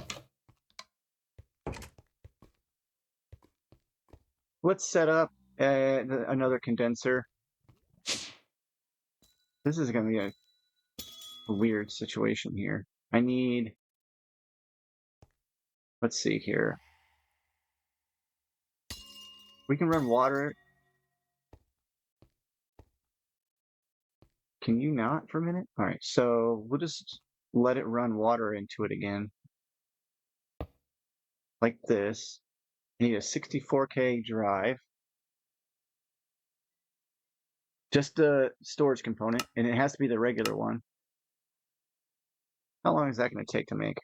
Let's set up another condenser. This is going to be a weird situation here. I need, let's see here. We can run water. Can you not for a minute? All right, so we'll just let it run water into it again. Like this. I need a 64K drive. Just the storage component, and it has to be the regular one. How long is that going to take to make?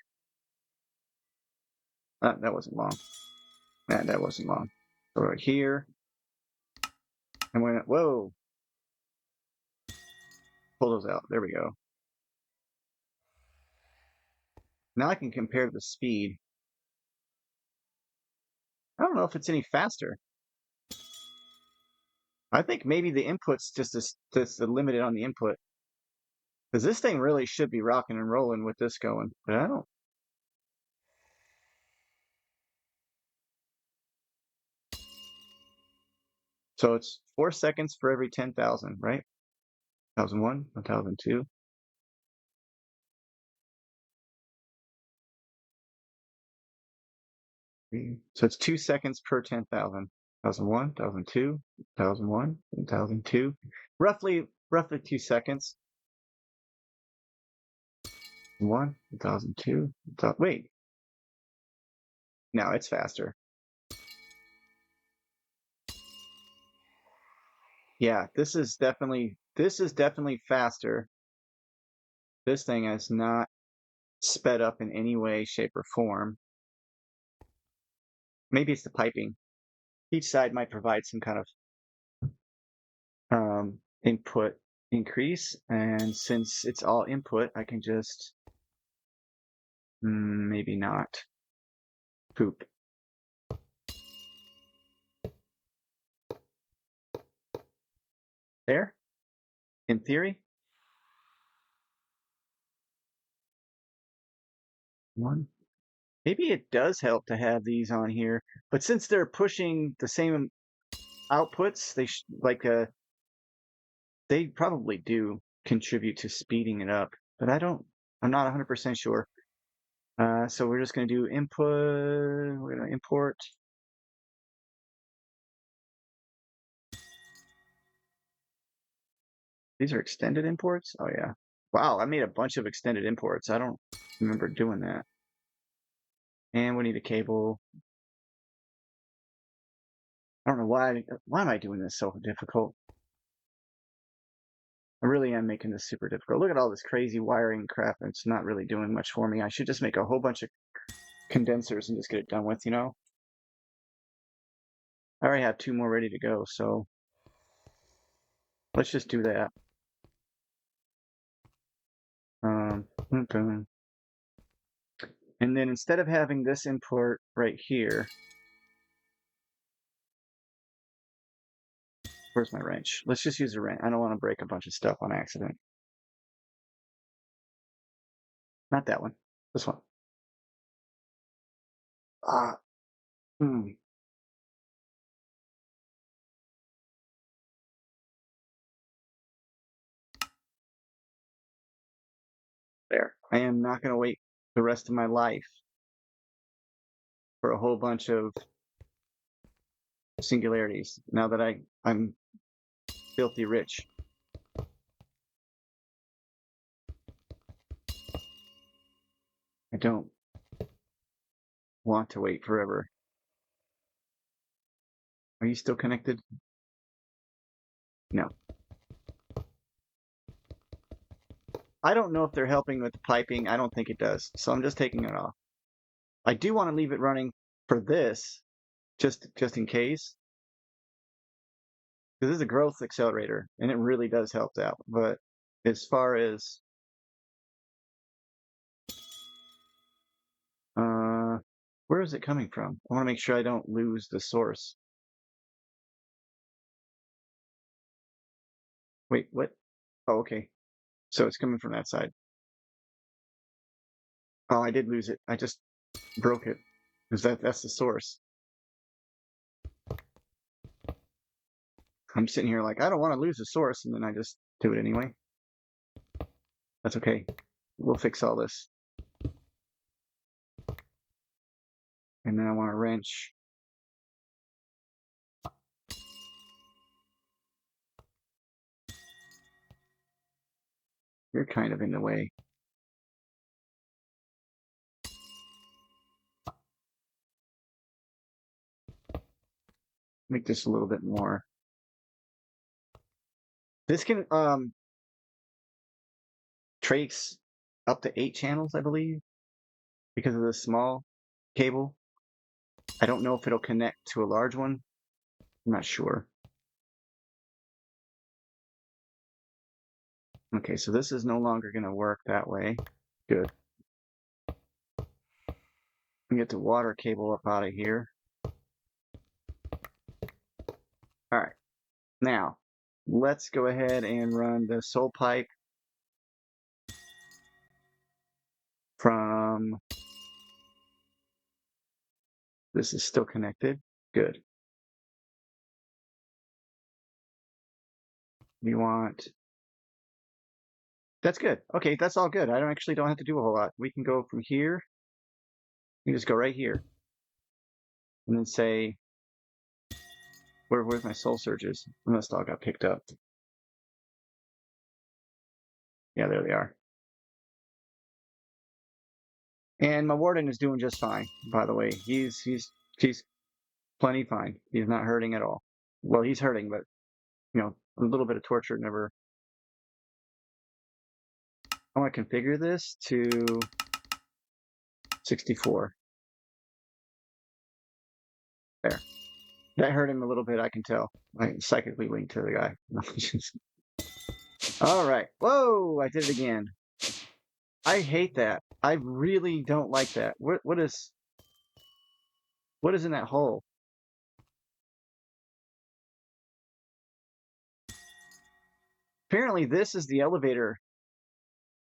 That wasn't long. That wasn't long. So right here. And we're gonna, whoa. Pull those out. There we go. Now I can compare the speed. I don't know if it's any faster. I think maybe the input's just limited on the input. Because this thing really should be rocking and rolling with this going. But I don't. So it's 4 seconds for every 10,000, right? 1,001, 1,002. So it's 2 seconds per 10,000. 1,001, 1,002, 1,001, 1,002. Roughly 2 seconds. 1,002. Wait, no, it's faster. Yeah, this is definitely faster. This thing is not sped up in any way, shape, or form. Maybe it's the piping. Each side might provide some kind of input increase, and since it's all input, I can just maybe not poop. There, in theory. One. Maybe it does help to have these on here, but since they're pushing the same outputs, they probably do contribute to speeding it up, but I'm not 100% sure. So we're just going to do input, we're going to import. These are extended imports? Oh yeah. Wow, I made a bunch of extended imports. I don't remember doing that. And we need a cable. I don't know why am I doing this so difficult? I really am making this super difficult. Look at all this crazy wiring crap. It's not really doing much for me. I should just make a whole bunch of condensers and just get it done with, you know? I already have 2 more ready to go, so let's just do that. Okay. And then instead of having this import right here, where's my wrench? Let's just use a wrench. I don't want to break a bunch of stuff on accident. Not that one. This one. Ah, hmm. There. I am not going to wait the rest of my life for a whole bunch of singularities now that I'm filthy rich. I don't want to wait forever. Are you still connected? No. I don't know if they're helping with the piping. I don't think it does. So I'm just taking it off. I do want to leave it running for this, just in case. Because this is a growth accelerator, and it really does help out. But as far as where is it coming from? I want to make sure I don't lose the source. Wait, what? Oh, okay. So it's coming from that side. Oh, I did lose it. I just broke it. Because that's the source. I'm sitting here like, I don't want to lose the source, and then I just do it anyway. That's okay. We'll fix all this. And then I want a wrench. You're kind of in the way. Make this a little bit more. This can trace up to 8 channels, I believe, because of the small cable. I don't know if it'll connect to a large one. I'm not sure. Okay, so this is no longer going to work that way. Good. Get the water cable up out of here. All right. Now, let's go ahead and run the soul pipe from... This is still connected. Good. We want... That's good. Okay, that's all good. I don't have to do a whole lot. We can go from here. We can just go right here. And then say... Where's my soul surges? They must all got picked up. Yeah, there they are. And my warden is doing just fine, by the way. He's plenty fine. He's not hurting at all. Well, he's hurting, but a little bit of torture never. I want to configure this to 64. There. That hurt him a little bit, I can tell. I psychically linked to the guy. All right. Whoa, I did it again. I hate that. I really don't like that. What is in that hole? Apparently this is the elevator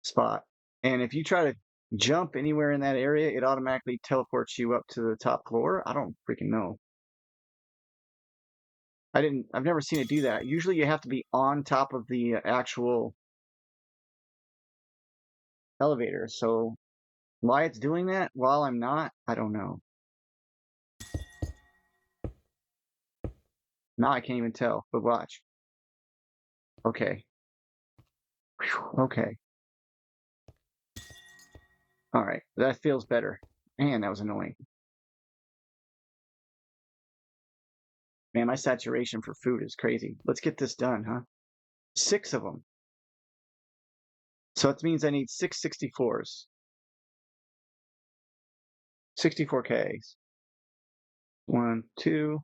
spot. And if you try to jump anywhere in that area, it automatically teleports you up to the top floor. I don't freaking know. I've never seen it do that. Usually you have to be on top of the actual elevator. So why it's doing that while I'm not, I don't know. Now I can't even tell, but watch. Okay. Whew, okay. All right, that feels better. Man, that was annoying. Man, my saturation for food is crazy. Let's get this done, huh? 6 of them. So it means I need 6 64s. 64Ks. 1, 2.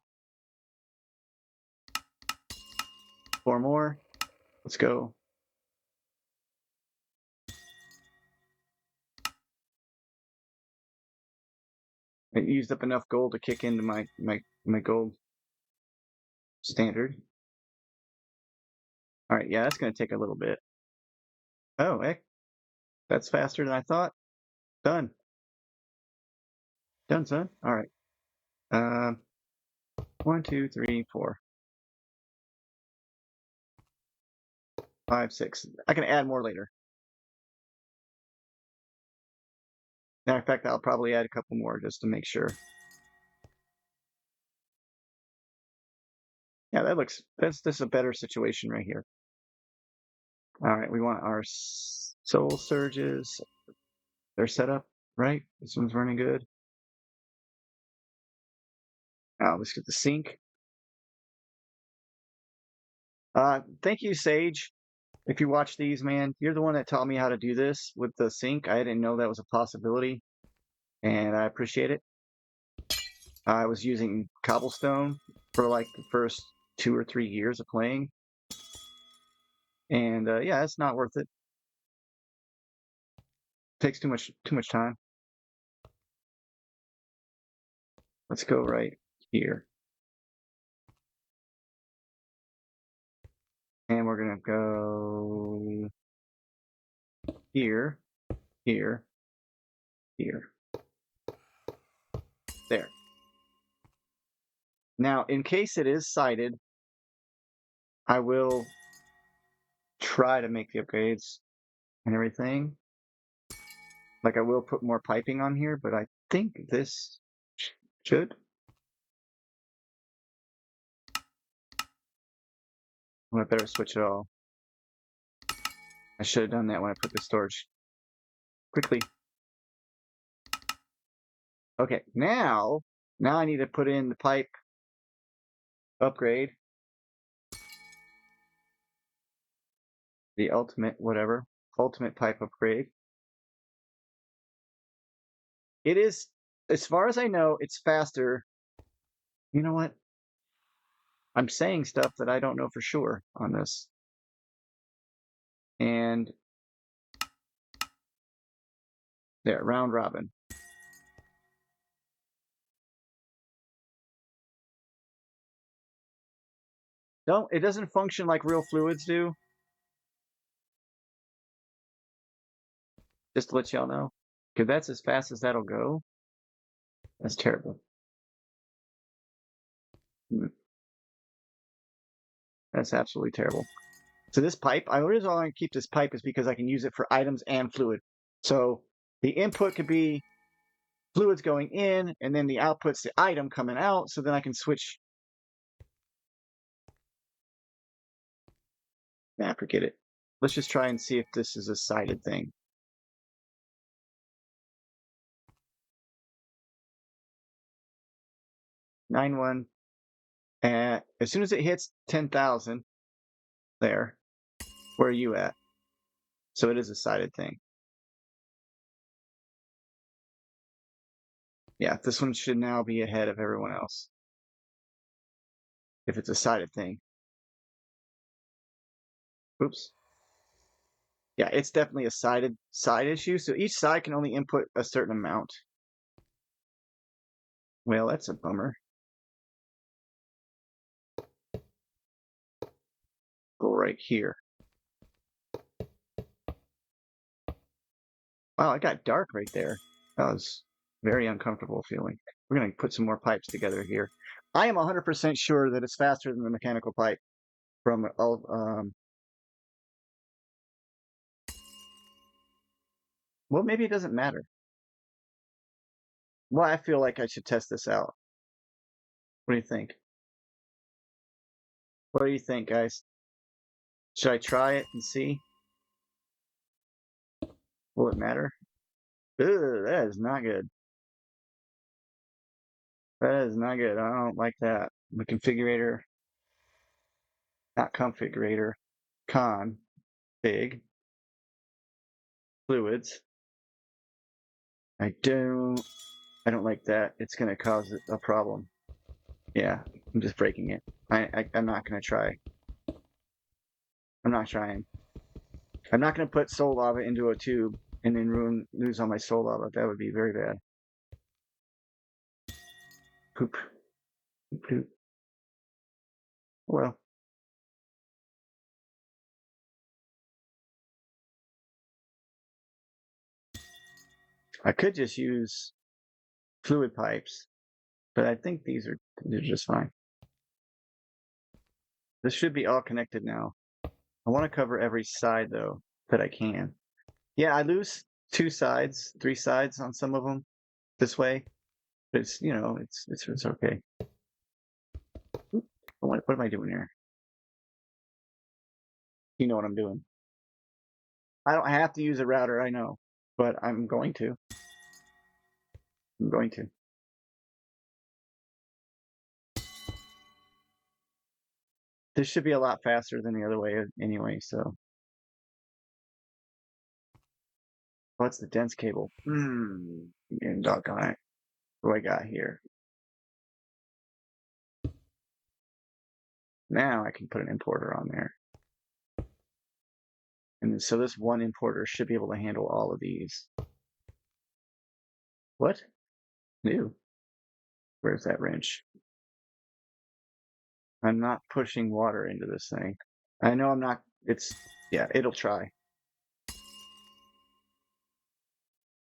4 more. Let's go. I used up enough gold to kick into my gold standard. All right, yeah, that's going to take a little bit. Oh, heck. That's faster than I thought. Done. Done, son. All right. 1, 2, 3, 4, 5, 6. I can add more later. Matter of fact, I'll probably add a couple more just to make sure. Yeah, this is a better situation right here. All right, we want our soul surges. They're set up, right? This one's running good. Now let's get the sync. Thank you, Sage. If you watch these, man, you're the one that taught me how to do this with the sync. I didn't know that was a possibility, and I appreciate it. I was using Cobblestone for like the first 2 or 3 years of playing, and yeah, it's not worth it. Takes too much time. Let's go right here. And we're going to go here, here, here. There. Now, in case it is sighted, I will try to make the upgrades and everything. Like I will put more piping on here, but I think this should. I better switch it all. I should have done that when I put the storage. Quickly. Okay, now I need to put in the pipe upgrade. The ultimate pipe upgrade. It is, as far as I know, it's faster. You know what? I'm saying stuff that I don't know for sure on this. And there, round robin. It doesn't function like real fluids do. Just to let y'all know. Because that's as fast as that'll go. That's terrible. That's absolutely terrible. So this pipe, the reason I want to keep this pipe is because I can use it for items and fluid. So the input could be fluids going in, and then the output's the item coming out, so then I can switch. Nah, forget it. Let's just try and see if this is a sided thing. 9-1. And as soon as it hits 10,000, there, where are you at? So it is a sided thing. Yeah, this one should now be ahead of everyone else. If it's a sided thing. Oops. Yeah, it's definitely a side issue. So each side can only input a certain amount. Well, that's a bummer. Go right here. Wow, it got dark right there. That was very uncomfortable feeling. We're going to put some more pipes together here. I am 100% sure that it's faster than the mechanical pipe from well, maybe it doesn't matter. Well, I feel like I should test this out. What do you think? What do you think, guys? Should I try it and see? Will it matter? Ugh, that is not good. That is not good. I don't like that. The configurator, not configurator, config, fluids. I don't like that. It's going to cause a problem. Yeah, I'm just breaking it. I'm not going to try. I'm not trying. I'm not going to put soul lava into a tube and then lose all my soul lava. That would be very bad. Poop. Poop. Well, I could just use fluid pipes, but I think they're just fine. This should be all connected now. I want to cover every side though that I can. Yeah, I lose 2 sides, 3 sides on some of them this way, but it's okay. What am I doing here? You know what I'm doing. I don't have to use a router, I know, but I'm going to. I'm going to. This should be a lot faster than the other way anyway, so. What's the dense cable? And doggone it. What do I got here? Now I can put an importer on there. And so this one importer should be able to handle all of these. What? New. Where's that wrench? I'm not pushing water into this thing. I know I'm not. Yeah, it'll try.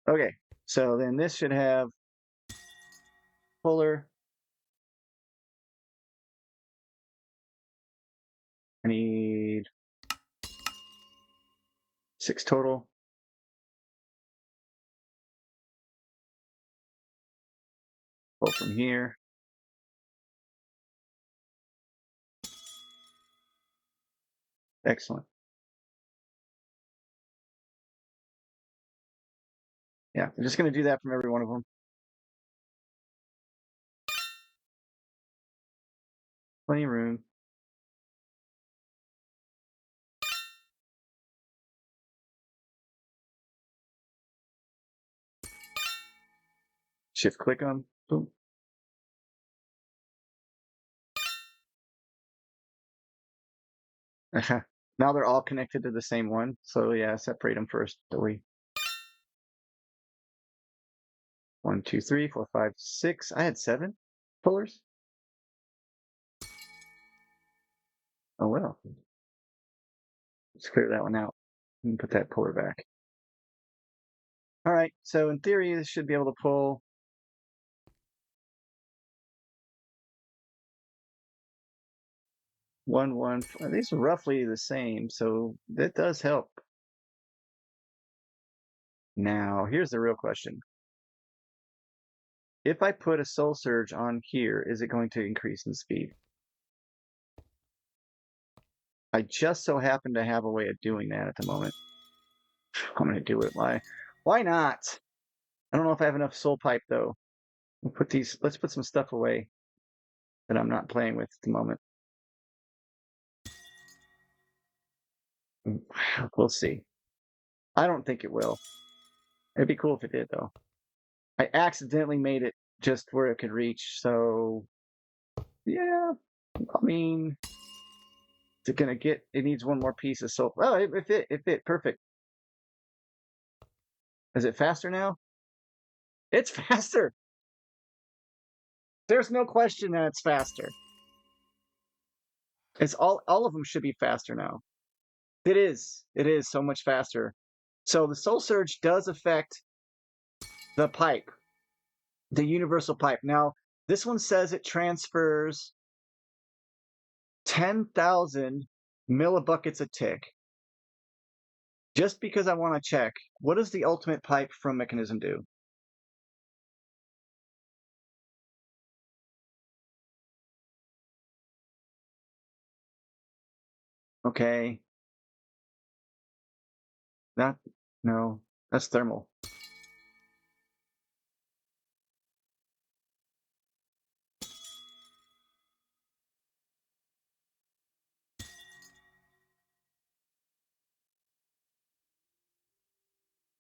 Okay, so then this should have puller. I need 6 total. Pull from here. Excellent. Yeah, I'm just going to do that from every one of them. Plenty of room. Shift click them. Boom. Now they're all connected to the same one. So yeah, separate them first. 1, 2, 3, 4, 5, 6. I had 7 pullers. Oh well. Let's clear that one out and put that puller back. All right. So in theory, this should be able to pull. These are roughly the same, so that does help. Now, here's the real question. If I put a soul surge on here, is it going to increase in speed? I just so happen to have a way of doing that at the moment. I'm going to do it. Why not? I don't know if I have enough soul pipe though. Let's put some stuff away that I'm not playing with at the moment. We'll see. I don't think it will. It'd be cool if it did though. I accidentally made it just where it could reach, so yeah, I mean, it needs one more piece of soul. Well, it fit perfect. Is it faster now? It's faster. There's no question that it's faster. It's all of them should be faster now. It is. It is so much faster. So the soul surge does affect the pipe, the universal pipe. Now, this one says it transfers 10,000 millibuckets a tick. Just because I want to check, what does the ultimate pipe from Mechanism do? Okay. That, no, that's thermal.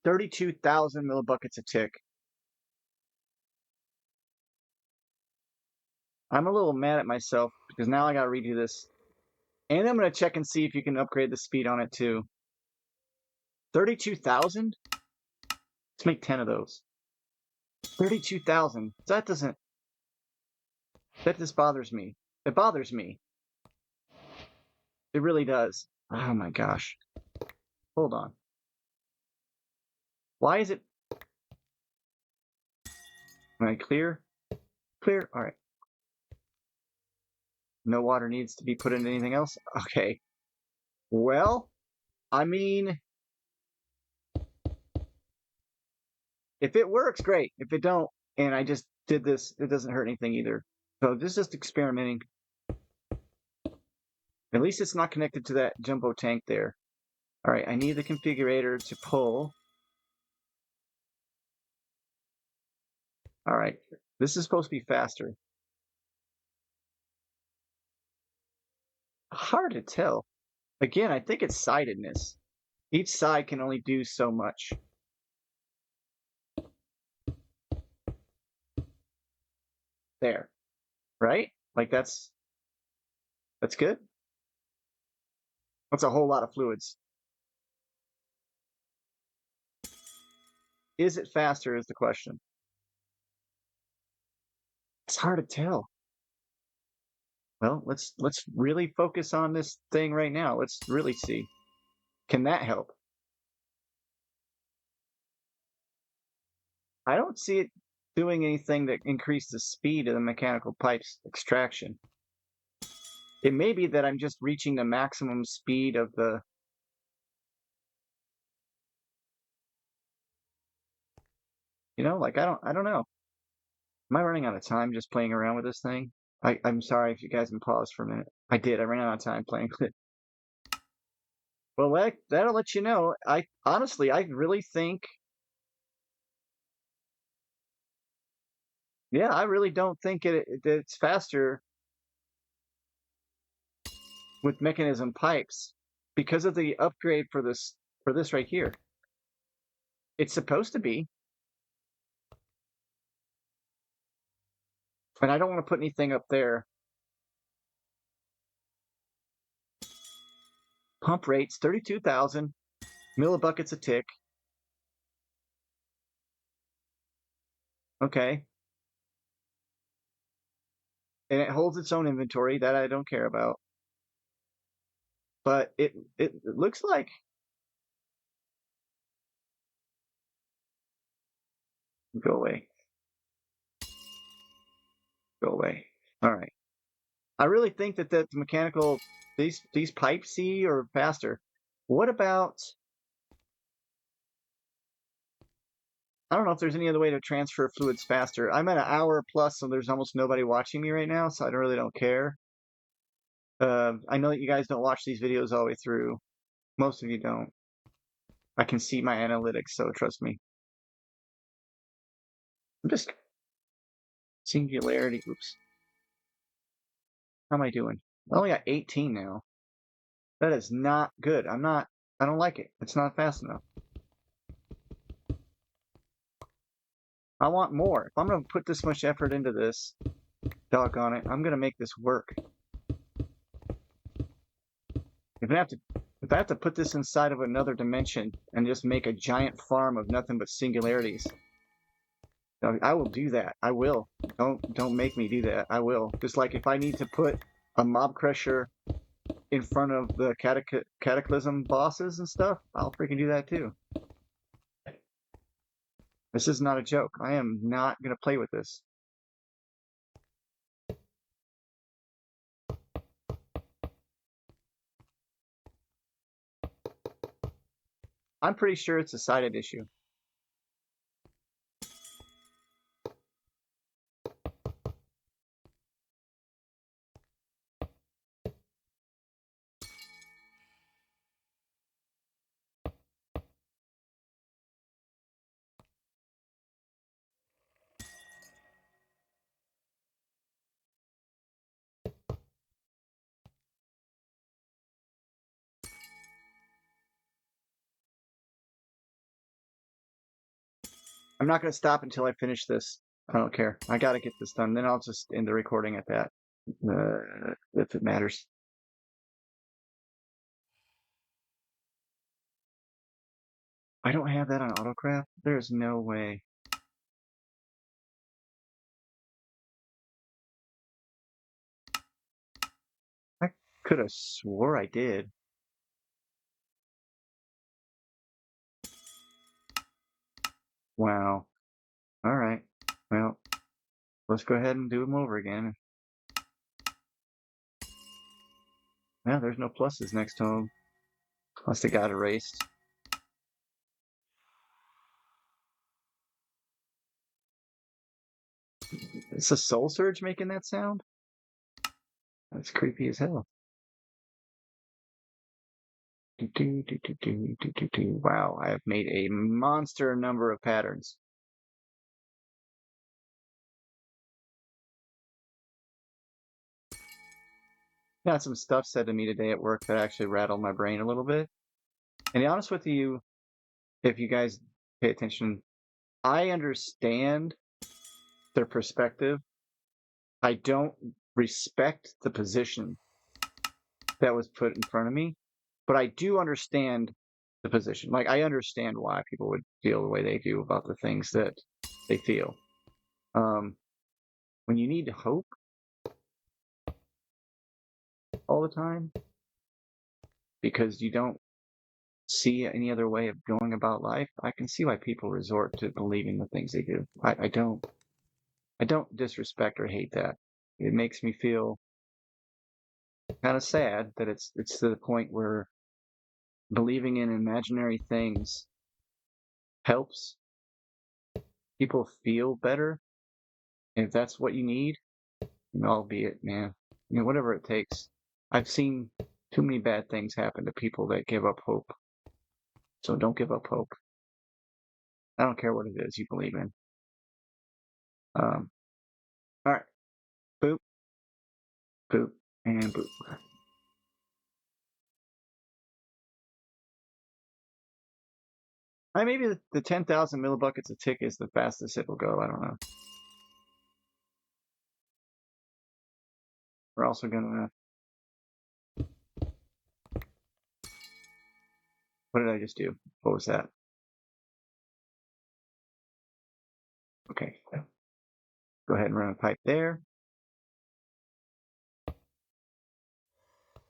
$32,000 millibuckets a tick. I'm a little mad at myself because now I gotta redo this. And I'm gonna check and see if you can upgrade the speed on it too. 32,000? Let's make 10 of those. 32,000. That just bothers me. It bothers me. It really does. Oh my gosh. Hold on. Why is it? Am I clear? Clear? All right. No water needs to be put in anything else? Okay. Well, I mean, if it works, great. If it don't, and I just did this, it doesn't hurt anything either. So this is just experimenting. At least it's not connected to that jumbo tank there. All right, I need the configurator to pull. All right, this is supposed to be faster. Hard to tell. Again, I think it's sidedness. Each side can only do so much. There, right? Like that's good. That's a whole lot of fluids. Is it faster is the question. It's hard to tell. Well, let's really focus on this thing right now. Let's really see. Can that help? I don't see it doing anything that increases the speed of the mechanical pipes extraction. It may be that I'm just reaching the maximum speed of the. Like I don't know. Am I running out of time just playing around with this thing? I'm sorry if you guys can pause for a minute. I did. I ran out of time playing with it. Well, that'll let you know. I honestly, I really think, yeah, I really don't think it's faster with mechanism pipes because of the upgrade for this right here. It's supposed to be, and I don't want to put anything up there. Pump rates 32,000 millibuckets a tick. Okay. And it holds its own inventory that I don't care about. But it looks like go away. Go away. All right. I really think that the mechanical these pipes see or faster. What about? I don't know if there's any other way to transfer fluids faster. I'm at an hour plus, so there's almost nobody watching me right now, so I really don't care. I know that you guys don't watch these videos all the way through. Most of you don't. I can see my analytics, so trust me. I'm just singularity. Oops. How am I doing? I only got 18 now. That is not good. I don't like it. It's not fast enough. I want more. If I'm going to put this much effort into this, doggone it, I'm going to make this work. If I have to, if I have to put this inside of another dimension and just make a giant farm of nothing but singularities, I will do that. I will. Don't make me do that. I will. Just like if I need to put a mob crusher in front of the cataclysm bosses and stuff, I'll freaking do that too. This is not a joke. I am not gonna play with this. I'm pretty sure it's a sided issue. I'm not gonna stop until I finish this. I don't care. I gotta get this done. Then I'll just end the recording at that, if it matters. I don't have that on autocraft. There's no way. I could have swore I did. Wow. All right. Well, let's go ahead and do them over again. Yeah, there's no pluses next to them. Unless they got erased. It's a soul surge making that sound? That's creepy as hell. Wow, I have made a monster number of patterns. Got some stuff said to me today at work that actually rattled my brain a little bit. And to be honest with you, if you guys pay attention, I understand their perspective. I don't respect the position that was put in front of me, but I do understand the position. Like, I understand why people would feel the way they do about the things that they feel. When you need hope all the time because you don't see any other way of going about life, I can see why people resort to believing the things they do. I don't disrespect or hate that. It makes me feel kind of sad that it's to the point where believing in imaginary things helps people feel better. And if that's what you need, albeit, man, whatever it takes. I've seen too many bad things happen to people that give up hope. So don't give up hope. I don't care what it is you believe in. All right. Boop, boop, and boop. Maybe the 10,000 millibuckets a tick is the fastest it will go. I don't know. We're also gonna. What did I just do? What was that? Okay. Go ahead and run a pipe there.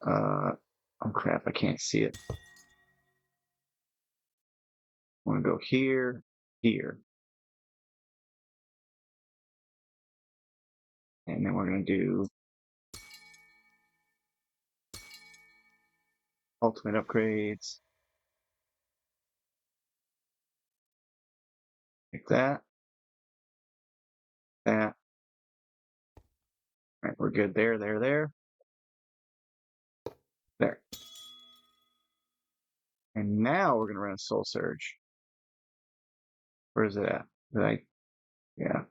Oh crap! I can't see it. I want to go here, here, and then we're gonna do Ultimate upgrades. Like that. That. All right, we're good there. There. And now we're going to run a Soul Surge. Where is it at? Yeah.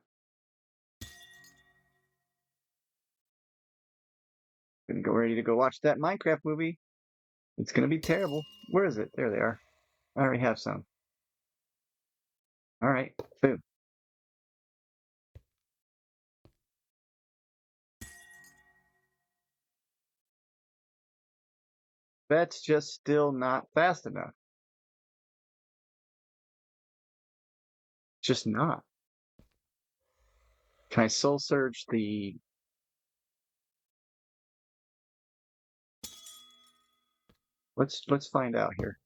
Gonna go ready to go watch that Minecraft movie. It's gonna be terrible. Where is it? There they are. I already have some. All right, boom. That's just still not fast enough. Just not. Can I Soul Surge the? Let's find out here.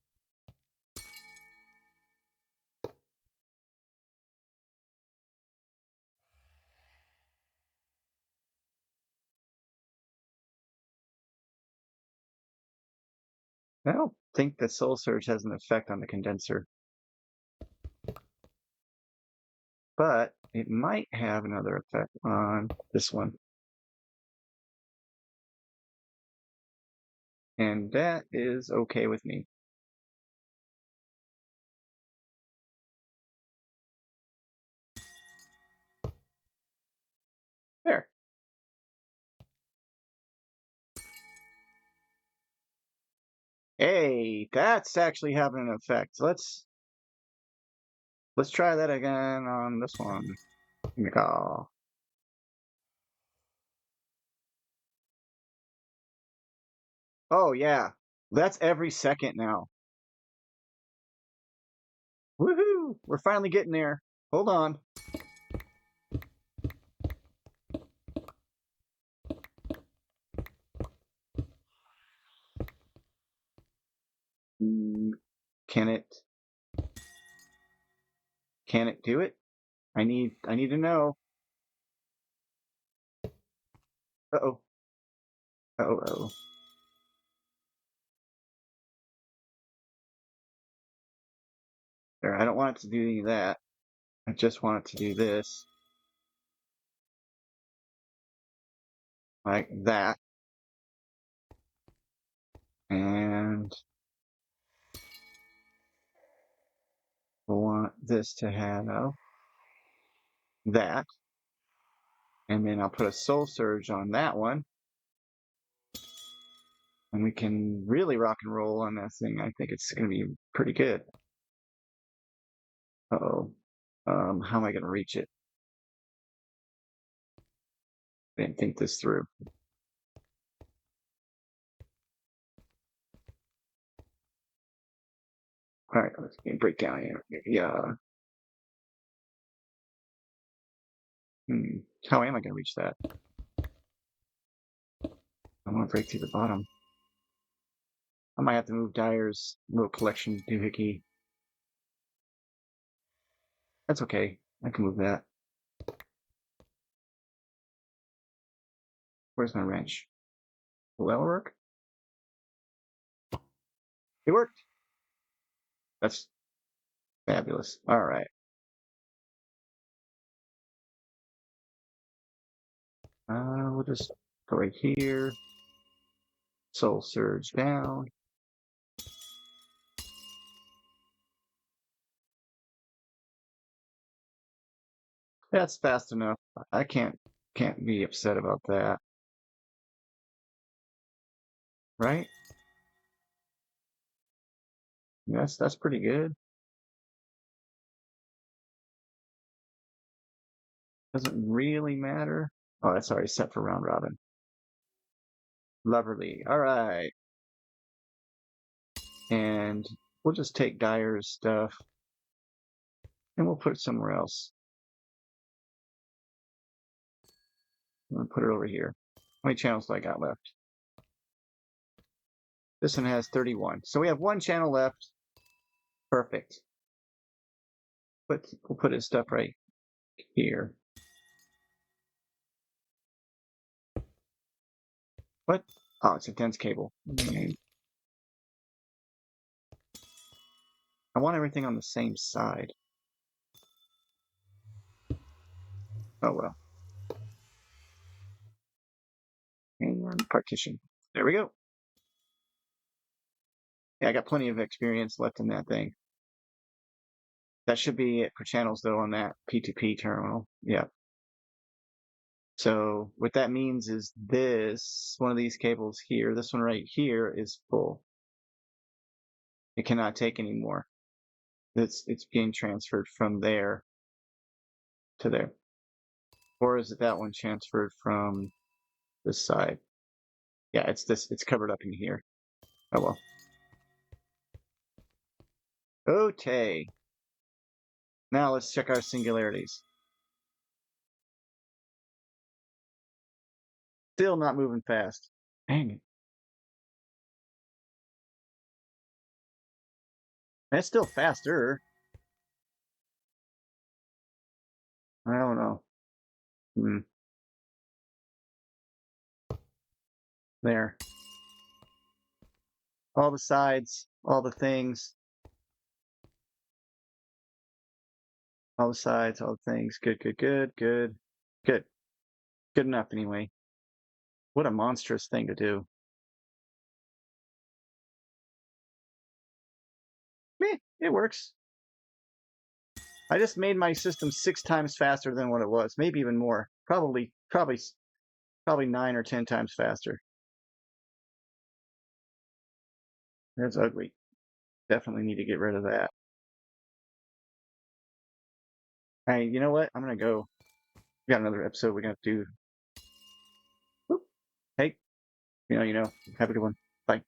I don't think that Soul Surge has an effect on the condenser, but it might have another effect on this one. And that is okay with me. There. Hey, that's actually having an effect. Let's try that again on this one. Oh. Oh yeah. That's every second now. Woohoo! We're finally getting there. Hold on. Mm, Can it can it do it? I need to know. Uh-oh. Uh-oh. There, I don't want it to do any of that. I just want it to do this. Like that. And we'll want this to have that. And then I'll put a soul surge on that one. And we can really rock and roll on that thing. I think it's going to be pretty good. Uh-oh. How am I going to reach it? I didn't think this through. All right, let's break down here. Yeah. How am I going to reach that? I want to break through the bottom. I might have to move Dyer's little collection doohickey. That's okay. I can move that. Where's my wrench? Will that work? It worked. That's fabulous. All right. We'll just go right here. Soul surge down. That's fast enough. I can't be upset about that. Right? Yes, that's pretty good. Doesn't really matter. Oh, that's already set for round robin. Loverly. All right. And we'll just take Dyer's stuff and we'll put it somewhere else. I'll put it over here. How many channels do I got left? This one has 31. So we have one channel left. Perfect. But we'll put his stuff right here. What? Oh, it's a dense cable. I want everything on the same side. Oh well. And partition. There we go. Yeah, I got plenty of experience left in that thing. That should be it for channels though on that P2P terminal. Yeah. So what that means is this, one of these cables here, this one right here is full. It cannot take any more. It's being transferred from there to there. Or is it that one transferred from this side? Yeah, it's covered up in here. Oh well. Okay. Now let's check our singularities. Still not moving fast. Dang it. That's still faster. I don't know. Hmm. There. All the sides, all the things, all the sides, all the things. Good, good, good, good, good. Good enough anyway. What a monstrous thing to do. Meh, it works. I just made my system 6 times faster than what it was, maybe even more. Probably 9 or 10 times faster. That's ugly. Definitely need to get rid of that. Hey, you know what? I'm gonna go. We got another episode we're gonna do. Whoop. Hey, you know. Have a good one. Bye.